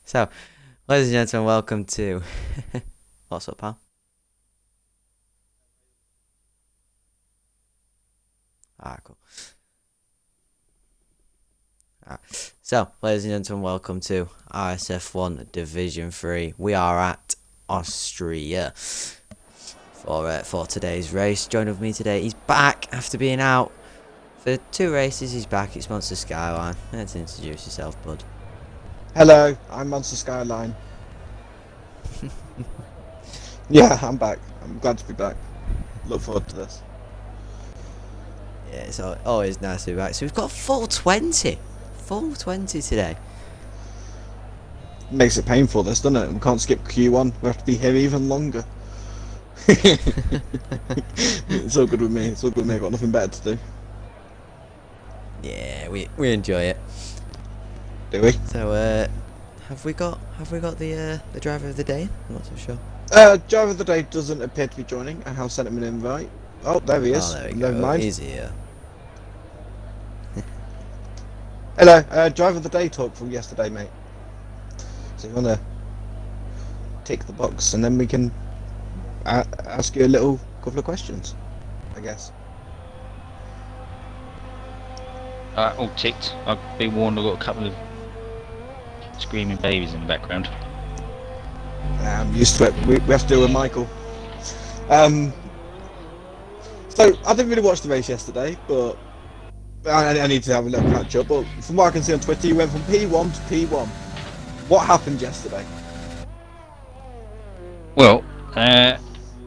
So, ladies and gentlemen, welcome to... What's up, pal? Cool. So, ladies and gentlemen, welcome to RSF1 Division 3. We are at Austria for today's race. Joining with me today, he's back after being out for 2 races. He's back. It's Monster Skyline. Let's introduce yourself, bud. Hello, I'm Monster Skyline. Yeah, I'm back. I'm glad to be back. Look forward to this. Yeah, it's always nice to be back. So we've got full 20. Full 20 today. Makes it painful, this, doesn't it? We can't skip Q1. We have to be here even longer. It's all good with me. It's all good with me. I've got nothing better to do. Yeah, we enjoy it. Do we? So, have we got the driver of the day? I'm not so sure. Driver of the day doesn't appear to be joining. I have sent him an invite. Oh, there he is. Oh, there we Never go. mind. He's here. Hello, driver of the day talk from yesterday, mate. So you want to tick the box, and then we can ask you a couple of questions, I guess. All ticked. I've been warned I've got a couple of screaming babies in the background. I'm used to it. We have to deal with Michael. So I didn't really watch the race yesterday, but I need to have a little catch up. But from what I can see on Twitter, you went from P1 to P1. What happened yesterday? Well, I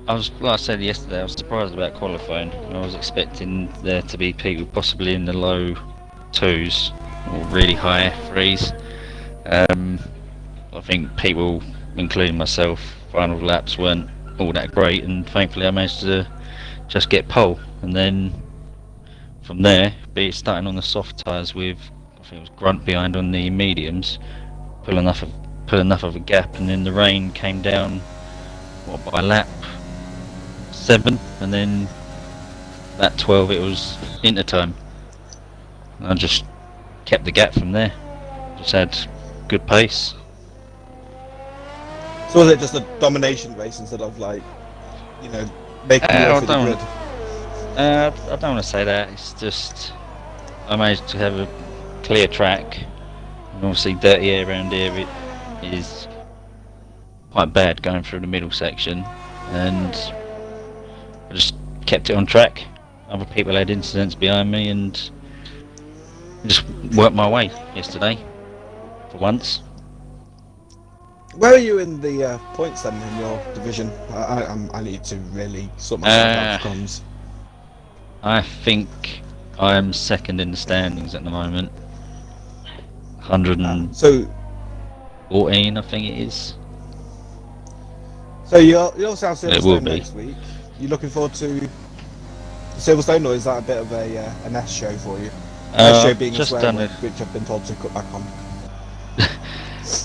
was, like I said yesterday, I was surprised about qualifying. I was expecting there to be people possibly in the low 2s or really high 3s. I think people, including myself, final laps weren't all that great, and thankfully I managed to just get pole. And then from there, be it starting on the soft tyres with, I think it was Grunt behind on the mediums, put enough of a gap, and then the rain came down by lap 7, and then lap 12 it was inter time. And I just kept the gap from there. Just had good pace. So was it just a domination race instead of like, making you go for the grid? I don't want to say that. It's just I managed to have a clear track, and obviously dirty air around here it is quite bad going through the middle section, and I just kept it on track. Other people had incidents behind me, and just worked my way yesterday for once. Where are you in the points then in your division? I need to really sort myself out for comms. I think I'm second in the standings at the moment. 114, So I think it is. So you'll South It will Silverstone be. next week. You looking forward to Silverstone, or is that a bit of an S show for you? S show being a just swear done word, which I've been told to cut back on.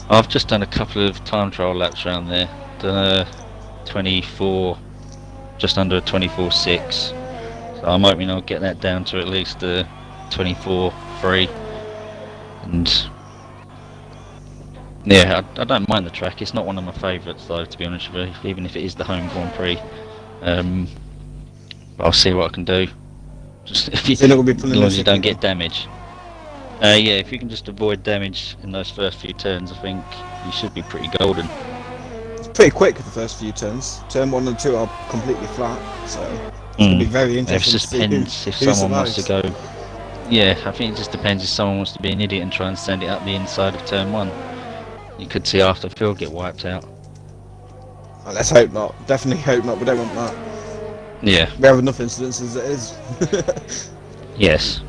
I've just done a couple of time trial laps around there. Done a 24, just under a 24.6. So I'm hoping I'll get that down to at least a 24.3. And yeah, I don't mind the track. It's not one of my favourites though, to be honest with you, even if it is the home Grand Prix. But I'll see what I can do. Just as long as you don't get damage. Yeah, if you can just avoid damage in those first few turns, I think you should be pretty golden. It's pretty quick the first few turns. Turn 1 and 2 are completely flat, so it's going to be very interesting. It just depends if someone wants to go. Yeah, I think it just depends if someone wants to be an idiot and try and send it up the inside of turn 1. You could see after Phil get wiped out. Well, let's hope not. Definitely hope not. We don't want that. Yeah. We have enough incidents as it is. Yes.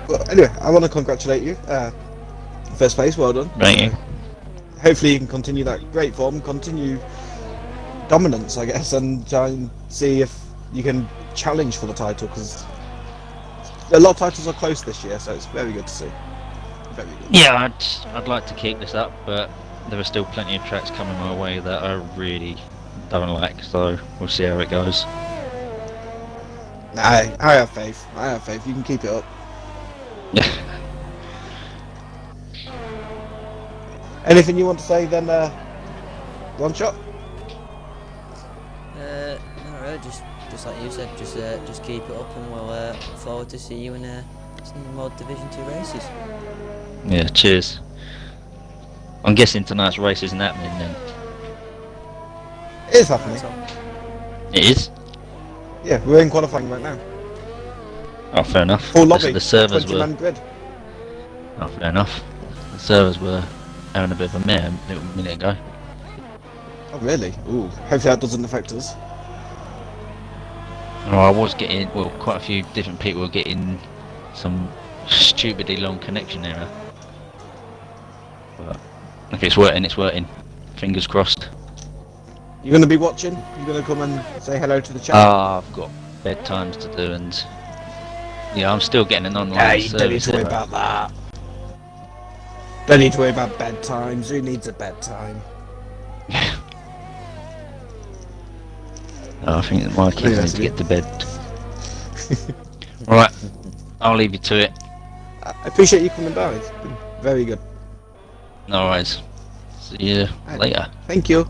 Well, anyway, I want to congratulate you. First place, well done. Thank you. Hopefully you can continue that great form, continue dominance, I guess, and try and see if you can challenge for the title, because a lot of titles are close this year, so it's very good to see. Very good. Yeah, I'd like to keep this up, but there are still plenty of tracks coming my way that I really don't like, so we'll see how it goes. I have faith. I have faith. You can keep it up. Anything you want to say then, One Shot? Not really, just like you said, just keep it up, and we'll look forward to see you in some more Division 2 races. Yeah, cheers. I'm guessing tonight's race isn't happening then. It is happening. It is? Yeah, we're in qualifying right now. Oh, fair enough. Full lobby, The servers 20-man were. grid. Oh, fair enough. The servers were having a bit of a mare a little minute ago. Oh really? Ooh, hopefully that doesn't affect us. Oh, I was getting, well, quite a few different people were getting some stupidly long connection error. But if it's working, it's working. Fingers crossed. You're going to be watching? You're going to come and say hello to the chat? I've got bedtimes to do, and yeah, I'm still getting an online you don't need service to worry error. about that. Don't need to worry about bedtimes. Who needs a bedtime? I think that my kids need to get to bed. Right, I'll leave you to it. I appreciate you coming down. It's been very good. No worries. See you later. Thank you.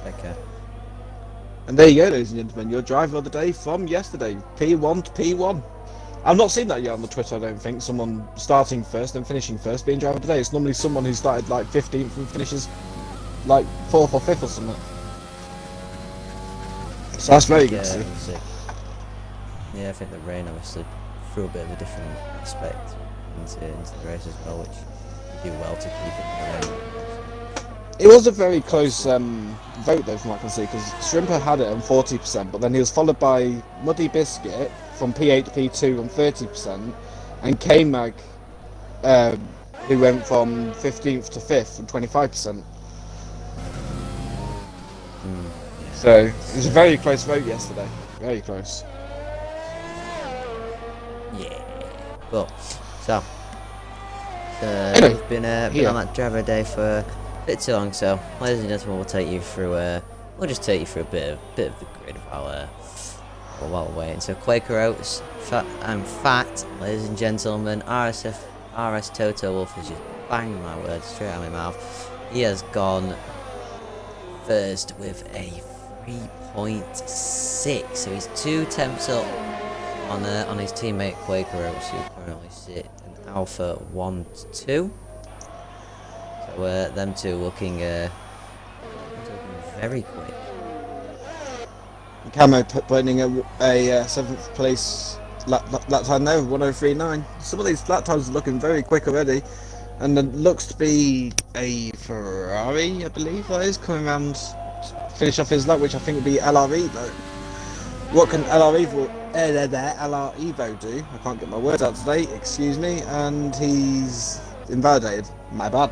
Take care. And there you go, ladies and gentlemen. Your driver of the day from yesterday. P1 to P1. I've not seen that yet on the Twitter, I don't think. Someone starting first and finishing first being driver of the day. It's normally someone who started like 15th and finishes like 4th or 5th or something. So that's very good to see. Obviously. Yeah, I think the rain obviously threw a bit of a different aspect into the race as well, which you do well to keep it in the rain. It was a very close vote though, from what I can see, because Shrimper had it on 40%, but then he was followed by Muddy Biscuit from P8 to P2 on 30%, and K-Mag, who went from 15th to 5th on 25%. So it was a very close vote yesterday. Very close. Yeah. Well, so Anyway, we've been on that driver day for a bit too long. So, ladies and gentlemen, we'll take you through. We'll just take you through a bit of the grid while we're waiting. So, Quaker Oats, fat, ladies and gentlemen. RS Toto Wolf has just banged my words straight out of my mouth. He has gone first with a 3.6, so he's 2 temps up on his teammate Quaker Oats, who currently sit in Alpha 1-2. So them two looking very quick. Camo putting a 7th place lap time there, 1:03.9. Some of these lap times are looking very quick already, and it looks to be a Ferrari, I believe that is, coming around to finish off his lap, which I think would be LR Evo. What can LR Evo do? I can't get my words out today, excuse me, and he's invalidated. My bad.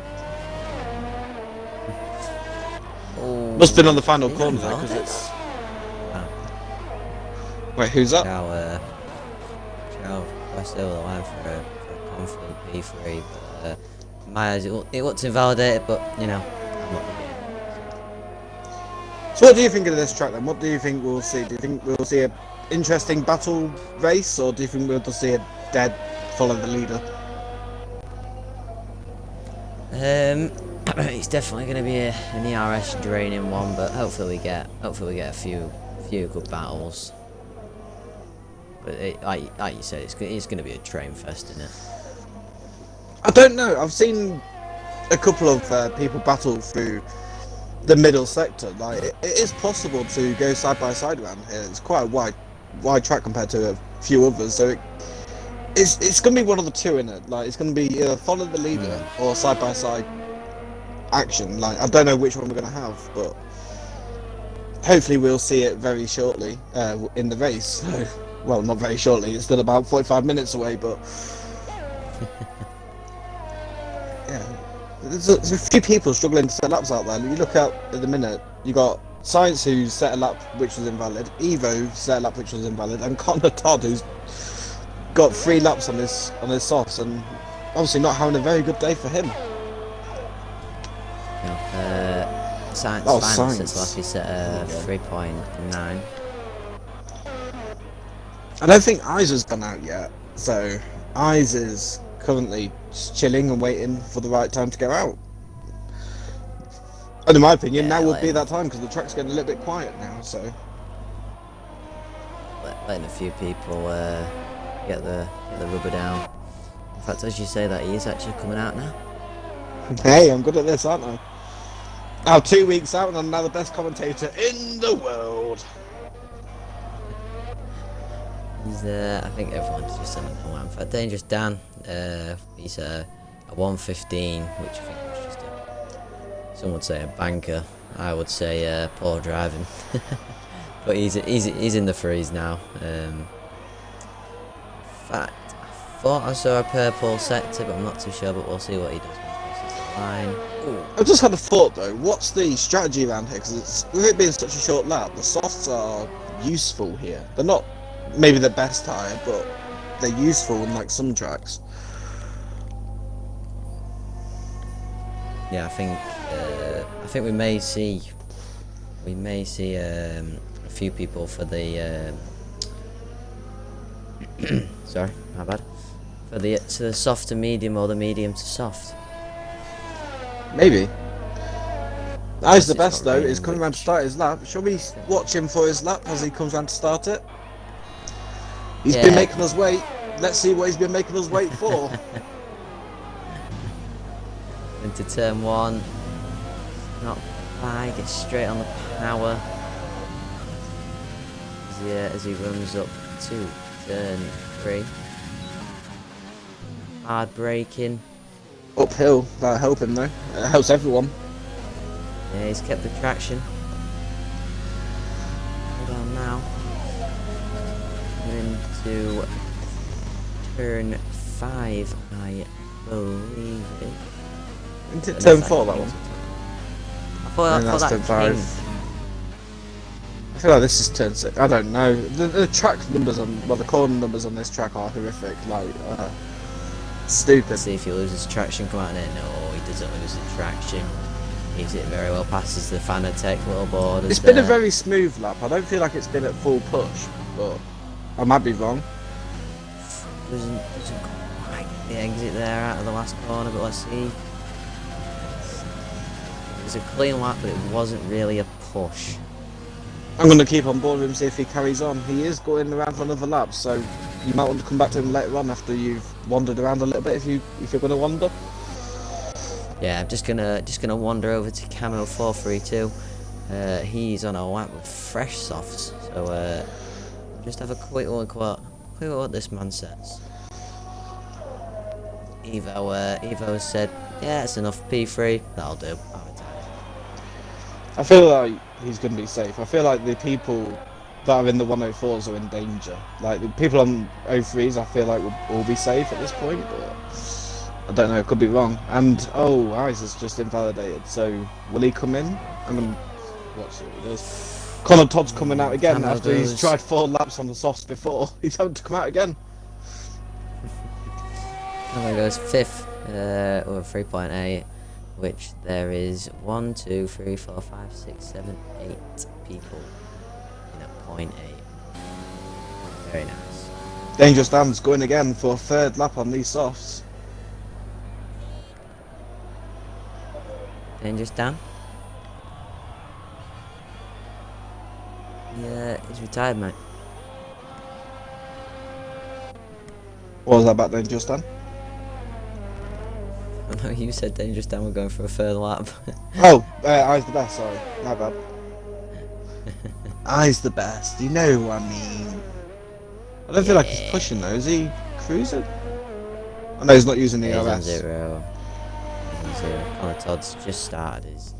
Oh, Must have been on the final corner though, because it's... Wait, who's that? Chow crossed over the line for a confident P3, but my eyes, it looks invalidated, but you know, I'm not the game. So what do you think of this track then? What do you think we'll see? Do you think we'll see an interesting battle race, or do you think we'll just see a dead follow the leader? It's definitely going to be an ERS draining one, but hopefully we get a few good battles. But like you said, it's going to be a train fest, isn't it? I don't know. I've seen a couple of people battle through the middle sector. Like it is possible to go side by side around here. It's quite a wide track compared to a few others. So it's going to be one of the two in it. Like it's going to be either follow the leader or side by side action. Like I don't know which one we're going to have, but hopefully we'll see it very shortly in the race. So, well, not very shortly. It's still about 45 minutes away, but yeah. There's a few people struggling to set laps out there. You look out at the minute, you got Science who set a lap which was invalid, Evo set a lap which was invalid, and Connor Todd who's got 3 laps on his softs, and obviously not having a very good day for him. No, Science Science. last he set 3.9. I don't think Eyes has gone out yet, so Eyes is currently just chilling and waiting for the right time to go out. And in my opinion, Yeah, now would be that time because the track's getting a little bit quiet now. So letting a few people get the rubber down. In fact, as you say that, he is actually coming out now. hey, I'm good at this, aren't I? Now 2 weeks out, and I'm now the best commentator in the world. He's I think everyone's just saying one. In fact, Dangerous Dan, he's a 115, which I think was just some would say a banker. I would say poor driving. But he's in the threes now. In fact, I thought I saw a purple sector, but I'm not too sure. But we'll see what he does when he crosses the line. Ooh. I just had a thought though. What's the strategy around here? Because with it being such a short lap, the softs are useful here. They're not maybe the best tyre, but they're useful in like some tracks. Yeah, I think we may see a few people for the sorry, my bad, for the soft to medium or the medium to soft. Maybe. I's the It's best not though. raining, Is coming round to start his lap. Shall we watch him for his lap as he comes round to start it? He's been Yeah. making us wait. Let's see what he's been making us wait for. Into turn one, not by, gets straight on the power. As he runs up to turn 3. Hard braking. Uphill. That'll help him though. It helps everyone. Yeah, he's kept the traction. Hold on now. Into turn 5, I believe it. Into No, turn it's 4 not that one. I thought that's that turn 5. came. I feel like this is turn 6. I don't know. The track numbers the corner numbers on this track are horrific. Like, stupid. Let's see if he loses traction, come out in it. No, he doesn't lose the traction. Leaves it very well, passes the Fanatec little borders. It's been a very smooth lap. I don't feel like it's been at full push, but I might be wrong. Doesn't quite get the exit there out of the last corner, but let's see. It was a clean lap, but it wasn't really a push. I'm going to keep on board with him, see if he carries on. He is going around for another lap, so you might want to come back to him later on after you've wandered around a little bit, if you're going to wander. Yeah, I'm just gonna wander over to Camo 432. He's on a lap with fresh softs, so just have a quick look what this man says. Evo said, yeah, it's enough P3, that'll do. I feel like he's going to be safe. I feel like the people that are in the 104s are in danger. Like, the people on 03s I feel like will all be safe at this point, but I don't know, it could be wrong. And, Ice is just invalidated, so will he come in? I'm going to watch what he does. Connor Todd's coming out again after he's tried 4 laps on the softs before. He's having to come out again. Camo goes 5th, or 3.8, which there is 1, 2, 3, 4, 5, 6, 7, 8 people in at point 8. Very nice. Dangerous Dan's going again for a 3rd lap on these softs. Dangerous Dan? Yeah, he's retired, mate. What was that about Dangerous Dan? I know you said Dangerous Dan were going for a 3rd lap. I's the best, sorry. My bad. I's the best, you know what I mean. I don't feel like he's pushing though, is he cruising? I know he's not using the He's on RS. 0. He's on 0. Connor Todd's just started his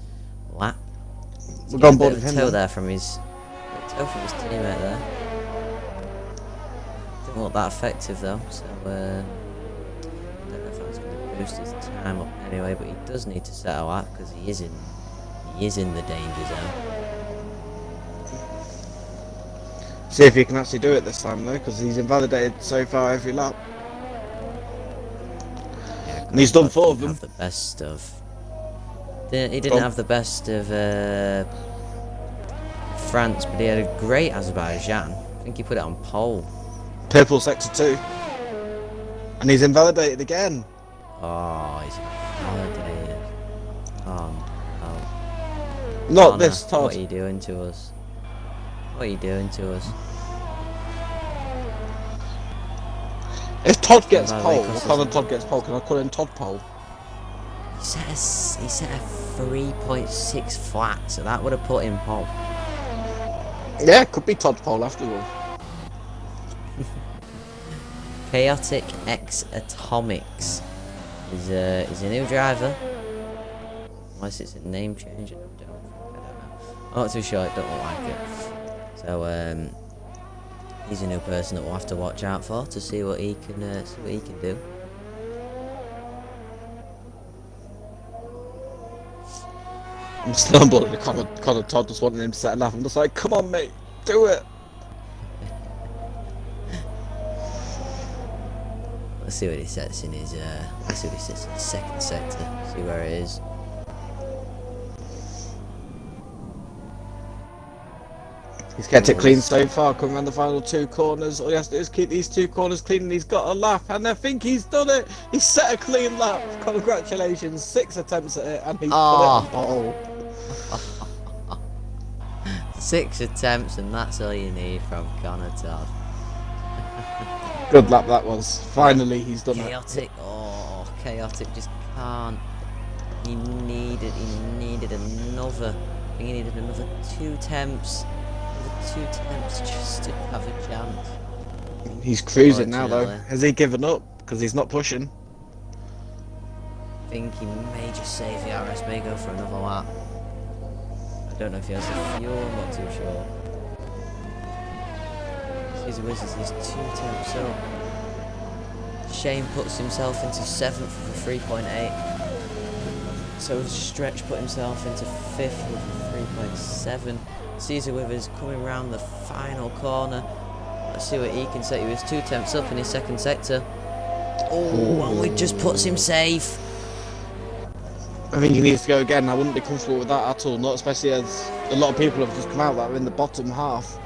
lap. We've gone board with Toe him then. there from his teammate there. Didn't look that effective though, so I don't know if that's going to boost his time up anyway. But he does need to set a lap because he is in the danger zone. See if he can actually do it this time though, because he's invalidated so far every lap. Yeah, And he's done 4 of didn't them. have the best of. He didn't have the best of France, but he had a great Azerbaijan. I think he put it on pole. Purple sector 2. And he's invalidated again. Oh, he's validated. Oh, no. Not Connor, this, what Todd. are you doing to us? What are you doing to us? If Todd gets By the way, pole, or Costas- Connor Todd gets pole, can I call him Todd pole? He set a 3.6 flat, so that would have put him pole. Yeah, could be Todd pole after all. Chaotic X Atomics is a new driver. Unless it's a name change, I don't know. I'm not too sure. It don't look like it. So he's a new person that we'll have to watch out for to see what he can do. I'm still on board with Connor Todd just wanting him to set a lap. I'm just like, come on, mate, do it. Let's see what he sets in his. Let's see what he sets in his second sector. See where it is. He's kept it clean so far, coming around the final 2 corners. All he has to do is keep these 2 corners clean, and he's got a lap. And I think he's done it. He's set a clean lap. Congratulations, 6 attempts at it, and he's put it on pole. 6 attempts, and that's all you need from Connor Todd. Good lap that was. Finally, he's done it. Chaotic. Oh, chaotic. Just can't. He needed another. I think he needed another 2 attempts. Another 2 attempts just to have a chance. He's cruising now, though. Unfortunately. Has he given up? Because he's not pushing. I think he may just save the RS, may go for another lap. I don't know if he has the fuel, I'm not too sure. Caesar Wizards is 2 attempts up. Shane puts himself into 7th with a 3.8. So Stretch put himself into 5th with a 3.7. Caesar Withers coming round the final corner. Let's see what he can say. He was 2 attempts up in his second sector. Oh, and it just puts him safe. I think he needs to go again. I wouldn't be comfortable with that at all, not especially as a lot of people have just come out that are in the bottom half.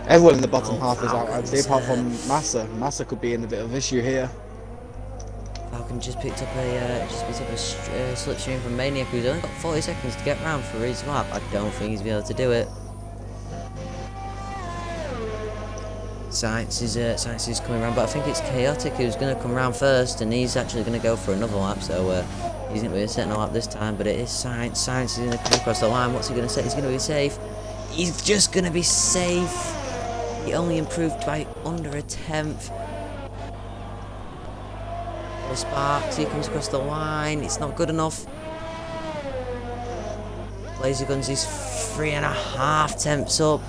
Everyone in the bottom half is out, I'd say, apart from Massa. Massa could be in a bit of issue here. Falcon just picked up a slipstream from Maniac, who's only got 40 seconds to get round for his lap. I don't think he's going to be able to do it. Science is coming round, but I think it's Chaotic who's going to come round first, and he's actually going to go for another lap. So he's going to be setting a lap this time, but it is Science. Science is going to come across the line. What's he going to say? He's going to be safe. He's just going to be safe. He only improved by under a 10th. Sparks, he comes across the line. It's not good enough. Laser Guns is 3.5 tenths up.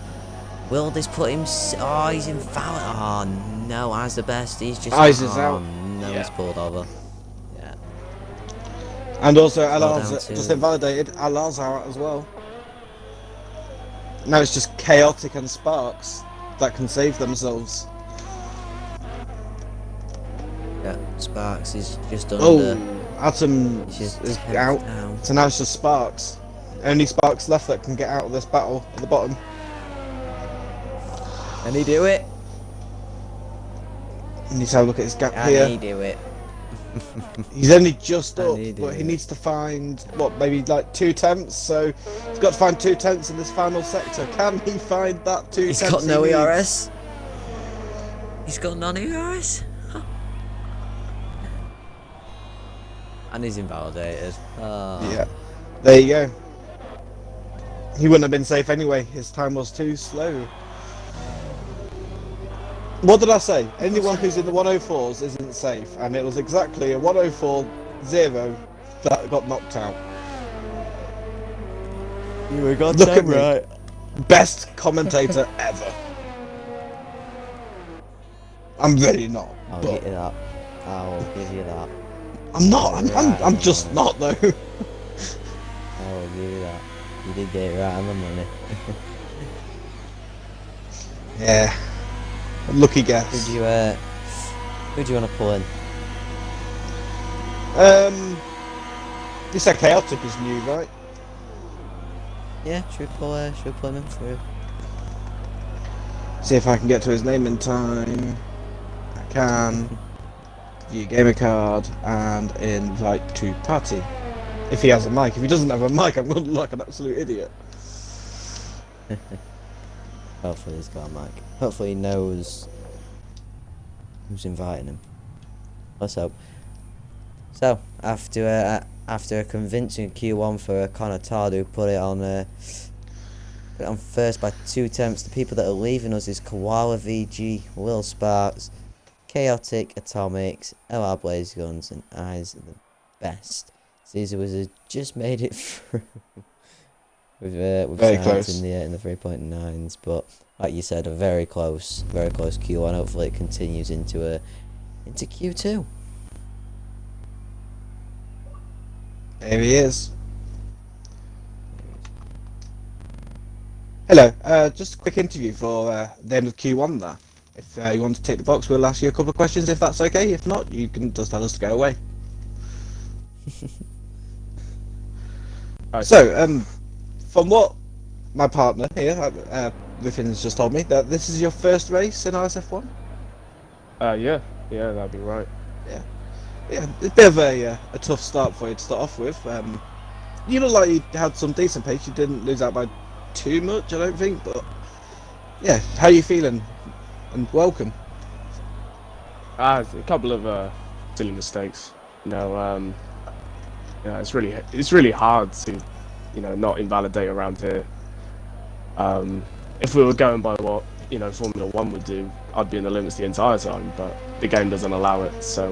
Will this put him? Oh, he's invalid. Oh no, Eyes the best. He's just. Eyes is out. No, Yeah. he's pulled over. Yeah. And also, Well Alar's down to- just invalidated. Alar's out as well. Now it's just Chaotic and Sparks that can save themselves. Yeah. Sparks is just Oh, under. Atom He's just is 10th out. down. So now it's just Sparks. Only Sparks left that can get out of this battle at the bottom. Can he do it? You need to have a look at his gap Can here. he do it? He's only just Can up, he do but he it? needs to find, what, maybe like 2 tenths? So he's got to find 2 tenths in this final sector. Can he find that 2 He's tenths? got no he needs? ERS. He's got none ERS. And he's invalidated. Oh. Yeah, there you go. He wouldn't have been safe anyway. His time was too slow. What did I say? Anyone who's in the 104s isn't safe, and it was exactly a 104.0 that got knocked out. You were Look goddamn at me. right. Best commentator ever. I'm really not, I'll but give you that. I'll give you that. I'm not. I'm just not though. I will give you that. You did get it right on the money. Yeah. Lucky guess. Who do you want to pull in? You said Chaotic is new, right? Yeah, should we pull him in through? See if I can get to his name in time. I can. view gamer card, and invite to party. If he has a mic. If he doesn't have a mic, I'm going to look like an absolute idiot. Hopefully he's got a mic. Hopefully he knows who's inviting him. Let's hope. So, after a convincing Q1 for Connor Todd, who put it on first by 2 attempts, the people that are leaving us is Koala VG, Will Sparks, Chaotic Atomics, LR Blaze Guns, and Eyes the Best. Caesar Wizard just made it through with Very Science close. in the 3.9s, but like you said, a very close Q1. Hopefully it continues into Q2. There he is. Hello, just a quick interview for the end of Q1 there. If you want to take the box, we'll ask you a couple of questions if that's okay. If not, you can just tell us to go away. So, from what my partner here, Riffin's just told me, that this is your first race in RSF1? Yeah, that'd be right. Yeah, it's a bit of a tough start for you to start off with. You look like you had some decent pace. You didn't lose out by too much, I don't think. But yeah, how are you feeling? And welcome. A couple of silly mistakes. It's really hard to, not invalidate around here. If we were going by what Formula One would do, I'd be in the limits the entire time. But the game doesn't allow it. So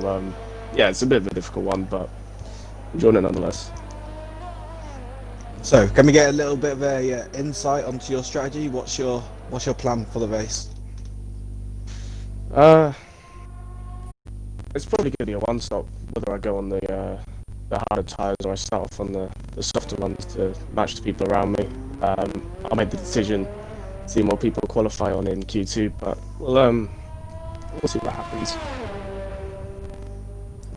yeah, it's a bit of a difficult one, but enjoying it nonetheless. So, can we get a little bit of a insight onto your strategy? What's your plan for the race? It's probably going to be a one-stop, whether I go on the harder tyres or I start off on the softer ones to match the people around me. I made the decision to see more people qualify on in Q2, but we'll see what happens.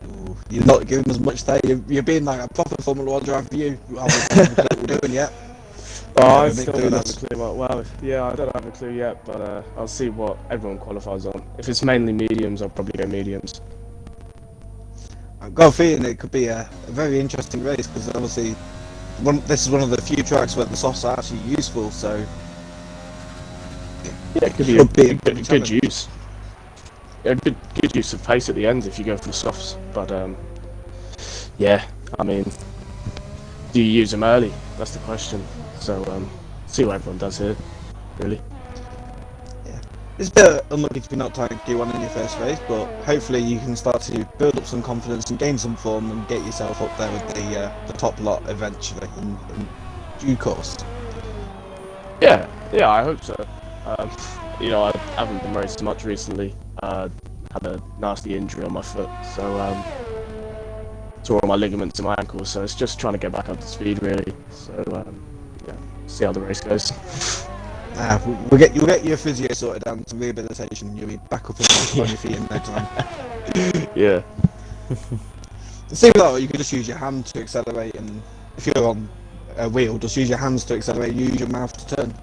Ooh, you're not giving us much there. You're being like a proper Formula One driver for you. I don't know what we're doing yet. I still don't have a clue. I don't have a clue yet, but I'll see what everyone qualifies on. If it's mainly mediums, I'll probably go mediums. I've got a feeling it could be a very interesting race because obviously this is one of the few tracks where the softs are actually useful. So yeah, it could be a good use. Yeah, good use of pace at the end if you go for the softs. But yeah, I mean, do you use them early? That's the question. So see what everyone does here, really. yeah, it's a bit unlucky to be not tied Q1 in your first race, but hopefully you can start to build up some confidence and gain some form and get yourself up there with the top lot eventually in due course. Yeah, I hope so. I haven't been racing much recently. Had a nasty injury on my foot, so tore all my ligaments in my ankle. So it's just trying to get back up to speed, really. So yeah, see how the race goes. You'll get your physio sorted out and some rehabilitation. You'll be back up on your feet in no time. Yeah. It seems like you could just use your hand to accelerate, and if you're on a wheel, just use your hands to accelerate. Use your mouth to turn.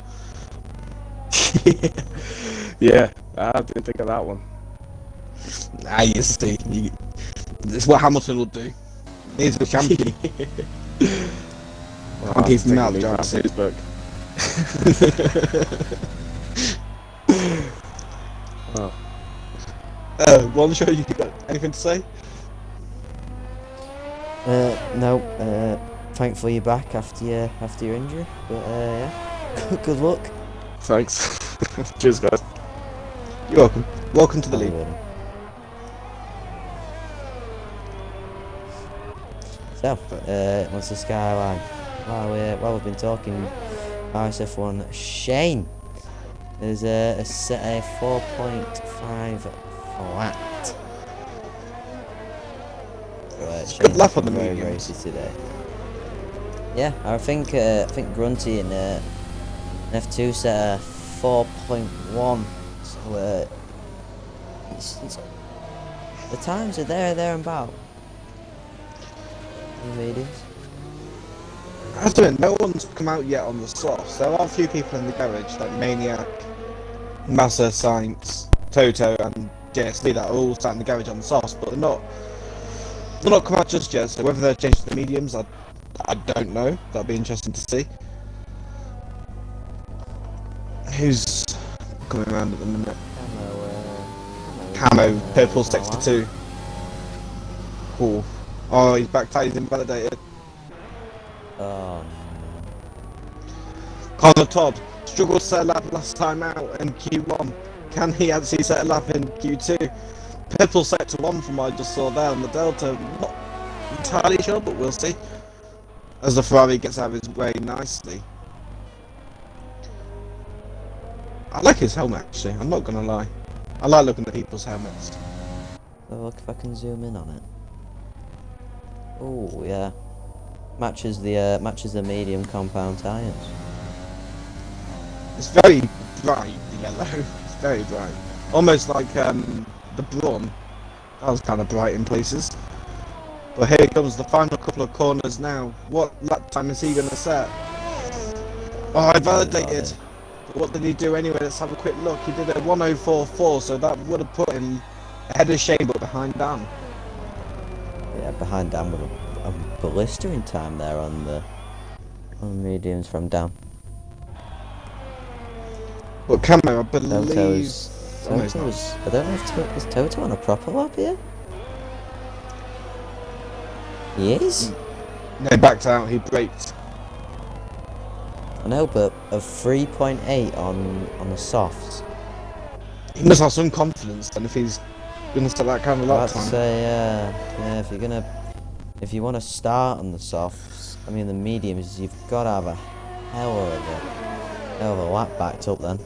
Yeah, I didn't think of that one. You see, it's what Hamilton will do. He's the champion. Can't keep him out of the driver's seat. One show, you got anything to say? No. Thankfully you're back after your injury, but yeah, good luck. Thanks. Cheers, guys. You're welcome. Welcome to the league. So, what's the skyline? While we've been talking RSF1, Shane is a set a 4.5 flat. Right, Good luck on the very mediums. racy today. Yeah, I think Grunty in F2 set a 4.1. So it's the times are there and about. Mediums. I have to admit, no one's come out yet on the softs. There are a few people in the garage, like Maniac, Massa, Science, Toto, and JSD that are all sat in the garage on the softs, but they're not come out just yet. So whether they're changed to the mediums, I don't know. That'd be interesting to see. Who's coming around at the minute? Camo, purple sector 2. Cool. Oh, he's back tight, he's invalidated. Oh, Connor Todd struggled to set a lap last time out in Q1. Can he actually set a lap in Q2? Purple sector 1 from what I just saw there on the Delta. Not entirely sure, but we'll see. As the Ferrari gets out of his way nicely. I like his helmet actually, I'm not gonna lie. I like looking at people's helmets. so look if I can zoom in on it. Oh yeah, matches the medium compound tyres. It's very bright, the yellow. It's very bright. Almost like the Brawn. That was kind of bright in places. But here comes the final couple of corners now. What lap time is he going to set? Oh, I validated. But what did he do anyway? Let's have a quick look. He did a 1:04.4, so that would have put him ahead of Shane but behind Dan. Yeah, behind Dan with a blistering time there on the mediums from down. But Camo, I believe... Toto's, I don't know if is Toto on a proper lap here? He is? No, he backed out, he braked. I know, but a 3.8 on the softs. He must have some confidence then if he's going to set that kind of lap I'd time. say, yeah, if you want to start on the softs, I mean the mediums, you've got to have a hell of a lap backed up then.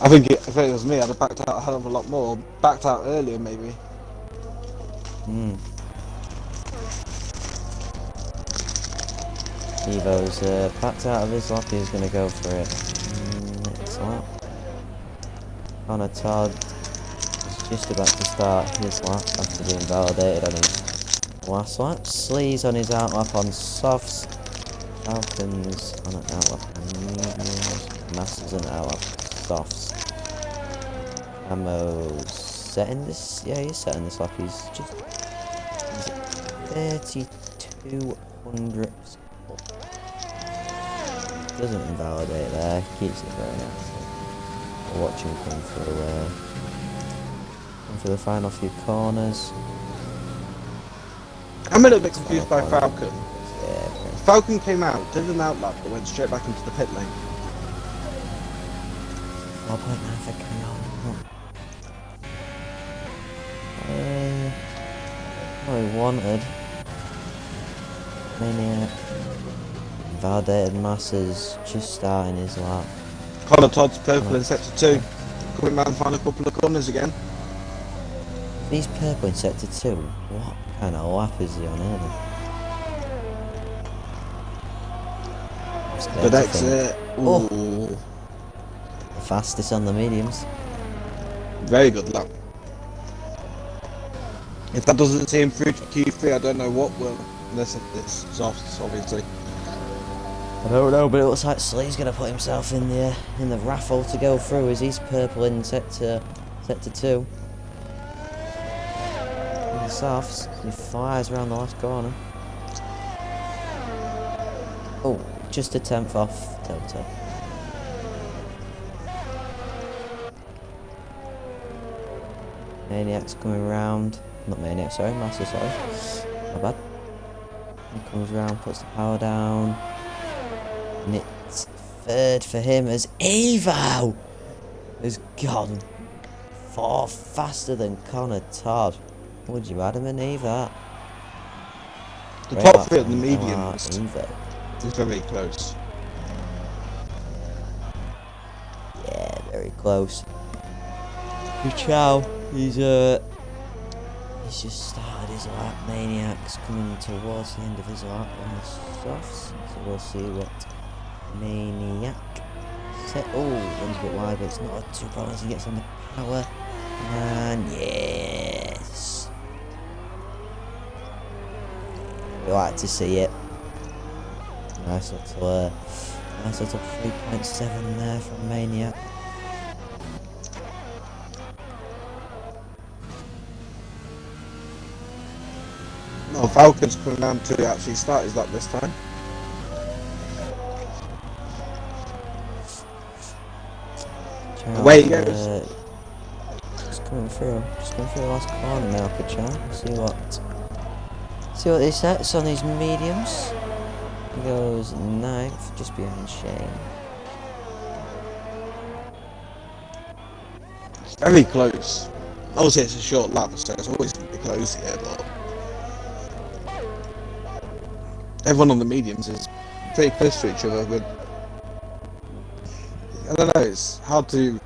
I think if it was me, I'd have backed out a hell of a lot more. Backed out earlier, maybe. Evo's backed out of his lap, he's going to go for it next lap. Connor Todd is just about to start his lap after being validated on his last lap. Sleaze on his out lap on softs. Falcons on an out lap on mediums. Masters on an out lap on softs. Camo's setting this, yeah, he's setting this lap. He's at 32 hundredths. Doesn't invalidate there, keeps it very active. We'll watch him come through the final few corners. I'm a little bit confused by Falcon. Yeah, Falcon came out, did an outlap, but went straight back into the pit lane. 4.9 for Canyon. What he wanted. Maniac. Validated Masses just starting his lap. Connor Todd's purple in sector 2. Coming round the final couple of corners again. He's purple in sector 2. What kind of lap is he on here then? Good exit. Oh. The fastest on the mediums. Very good lap. If that doesn't see him through to Q3, I don't know what will. Unless it's softs, obviously. I don't know, but it looks like Slee's gonna put himself in the raffle to go through as he's purple in sector 2. In the softs, he flies around the last corner. Oh, just a 10th off Toto. Maniac's coming round. Not Maniac, sorry, Master, sorry. My bad. He comes round, puts the power down. And it's third for him as Evo has gone 4 faster than Connor Todd. Would you add him in Evo? The top 3 at the mediums Evo. is very close. Yeah, very close. Ciao. He's just started his lap. Maniac's coming towards the end of his lap on the softs. So we'll see what Maniac set. Oh, one's a bit wide, but it's not too problem as he gets on the power. And yes. We like to see it. Nice little 3.7 there from Maniac. No, Falcon's coming down to actually start his lap this time. Away he goes. Just coming through the last corner now, Kachan. See what he sets on his mediums. He goes 9th, just behind Shane. It's very close. Obviously it's a short lap, so it's always going to be close here, but everyone on the mediums is pretty close to each other. With I don't know, it's hard to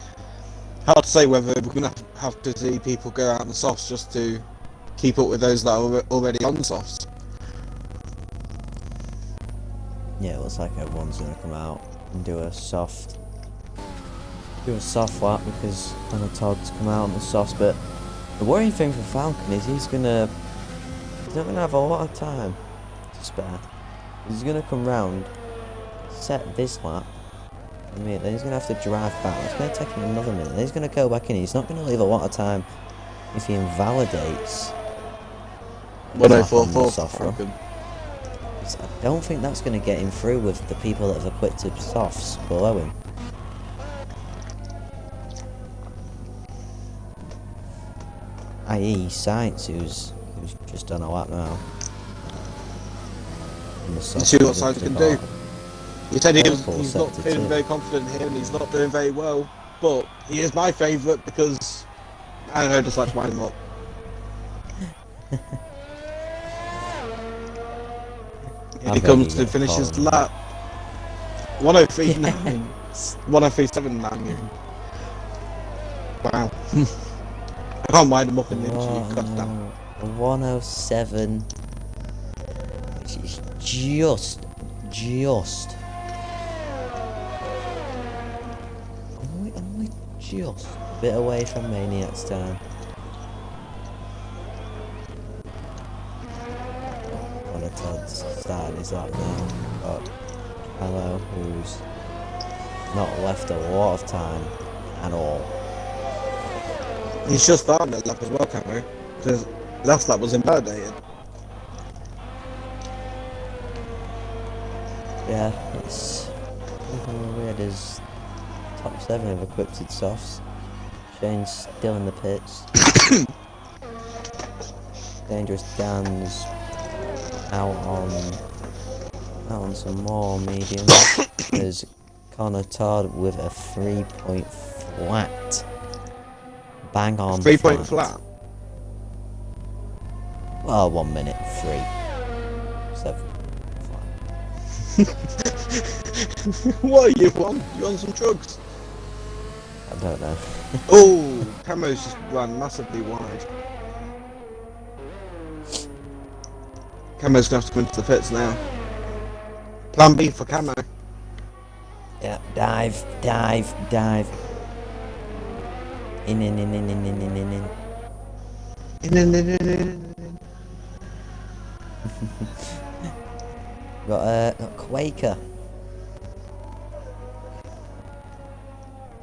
say whether we're going to have to see people go out on the softs just to keep up with those that are already on softs. Yeah, it looks like everyone's gonna come out and do a soft lap because Anna Todd's come out on the softs. But the worrying thing for Falcon is he's not gonna have a lot of time to spare. He's gonna come round, set this lap, and then he's gonna have to drive back. It's gonna take him another minute. Then he's gonna go back in. He's not gonna leave a lot of time if he invalidates. 104.4 Falcon. I don't think that's going to get him through with the people that have equipped his softs below him. I.e. Science, who's just done a lap now. Let's see what Science can do. He said he's not feeling very confident here and he's not doing very well, but he is my favourite because, I don't know, just like to wind him up. Here he comes to finish his lap. 103.9. 103.7 now. Wow. I can't wind him up in the interview. God damn. 107. Which is just. Only just a bit away from Maniac's time. Todd's starting his lap now. Got Hello, who's not left a lot of time at all. He's just starting that lap as well, Camo. Because last lap was invalidated. Yeah, it's weird as top 7 have equipped its softs. Shane's still in the pits. Dangerous Dan's out on some more mediums. There's Connor Todd with a 3-point flat. Bang on 3-point flat? Well, 1 minute, 3. 7. What are you on? You on some drugs? I don't know. Oh, Camo's just ran massively wide. Camo's gonna have to go into the pits now. Plan B for Camo. Yeah, dive. In. Got Quaker.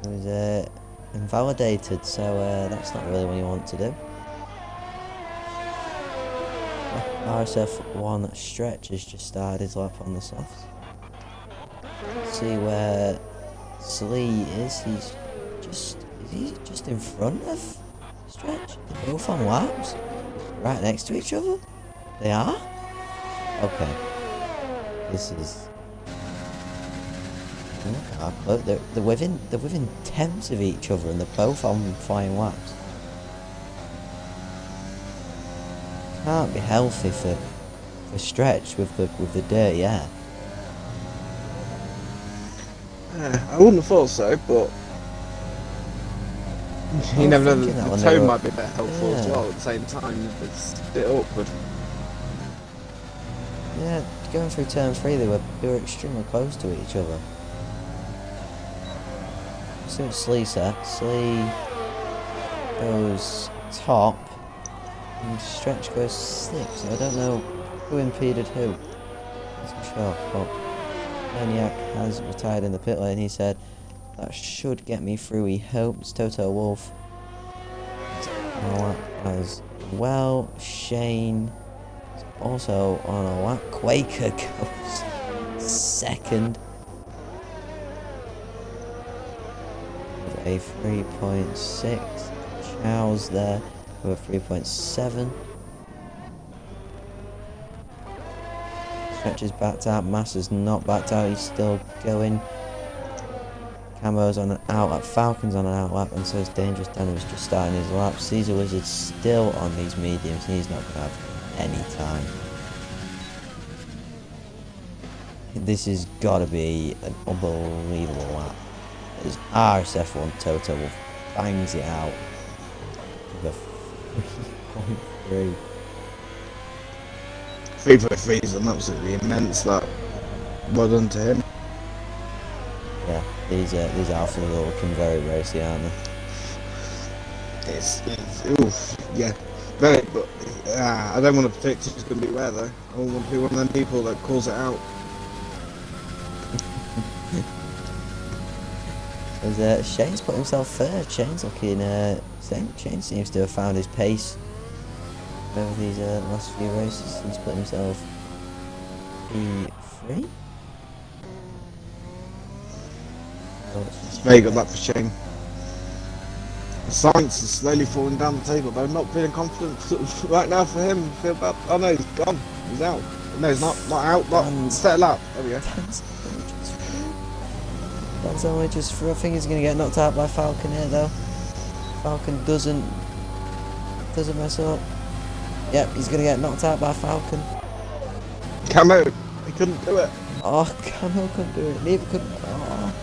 He was invalidated, so that's not really what you want to do. RSF1 Stretch has just started his lap on the softs. See where Slee is. Is he just in front of Stretch? They're both on laps, right next to each other. They are. Okay. This is. Look, they're within tenths of each other, and they're both on flying laps. Can't be healthy for Stretch with the dirty air. I wouldn't have thought so, but you never know. The tone might be a bit helpful as well. At the same time, it's a bit awkward. Yeah, going through turn 3, they were extremely close to each other. See what Slee said. Slee goes top, and Stretch goes 6. I don't know who impeded who. That's for sure. But Maniac has retired in the pit lane. He said that should get me through. He hopes. Toto Wolf as well. Shane also on a lap. Quaker goes second with a 3.6. Chow's there with a 3.7. Stretches backed out. Massa's not backed out. He's still going. Camo's on an outlap. Falcon's on an outlap, and so is Dangerous Dan, who's just starting his lap. Caesar Wizard's still on these mediums. He's not going to have any time. This has got to be an unbelievable lap. As RSF1 Toto Wolf bangs it out with a 3.3. 3.3 is absolutely immense. That well done to him. Yeah, these Alphas are looking very racy, aren't they? It's oof, yeah, very. But I don't want to predict who's going to be where though. I want to be one of them people that calls it out. As Shane's put himself third. Shane's looking. Shane seems to have found his pace over these last few races. He's put himself P3. Very good luck for Shane. Science is slowly falling down the table though. Not feeling confident right now for him. Feel bad. Oh no, he's gone. He's out. No, he's not out. Settle up. There we go. That's only just for. I think he's gonna get knocked out by Falcon here though. Falcon doesn't mess up. Yep, he's gonna get knocked out by Falcon. Camo, he couldn't do it. Oh, Camo couldn't do it. Neither could. Oh.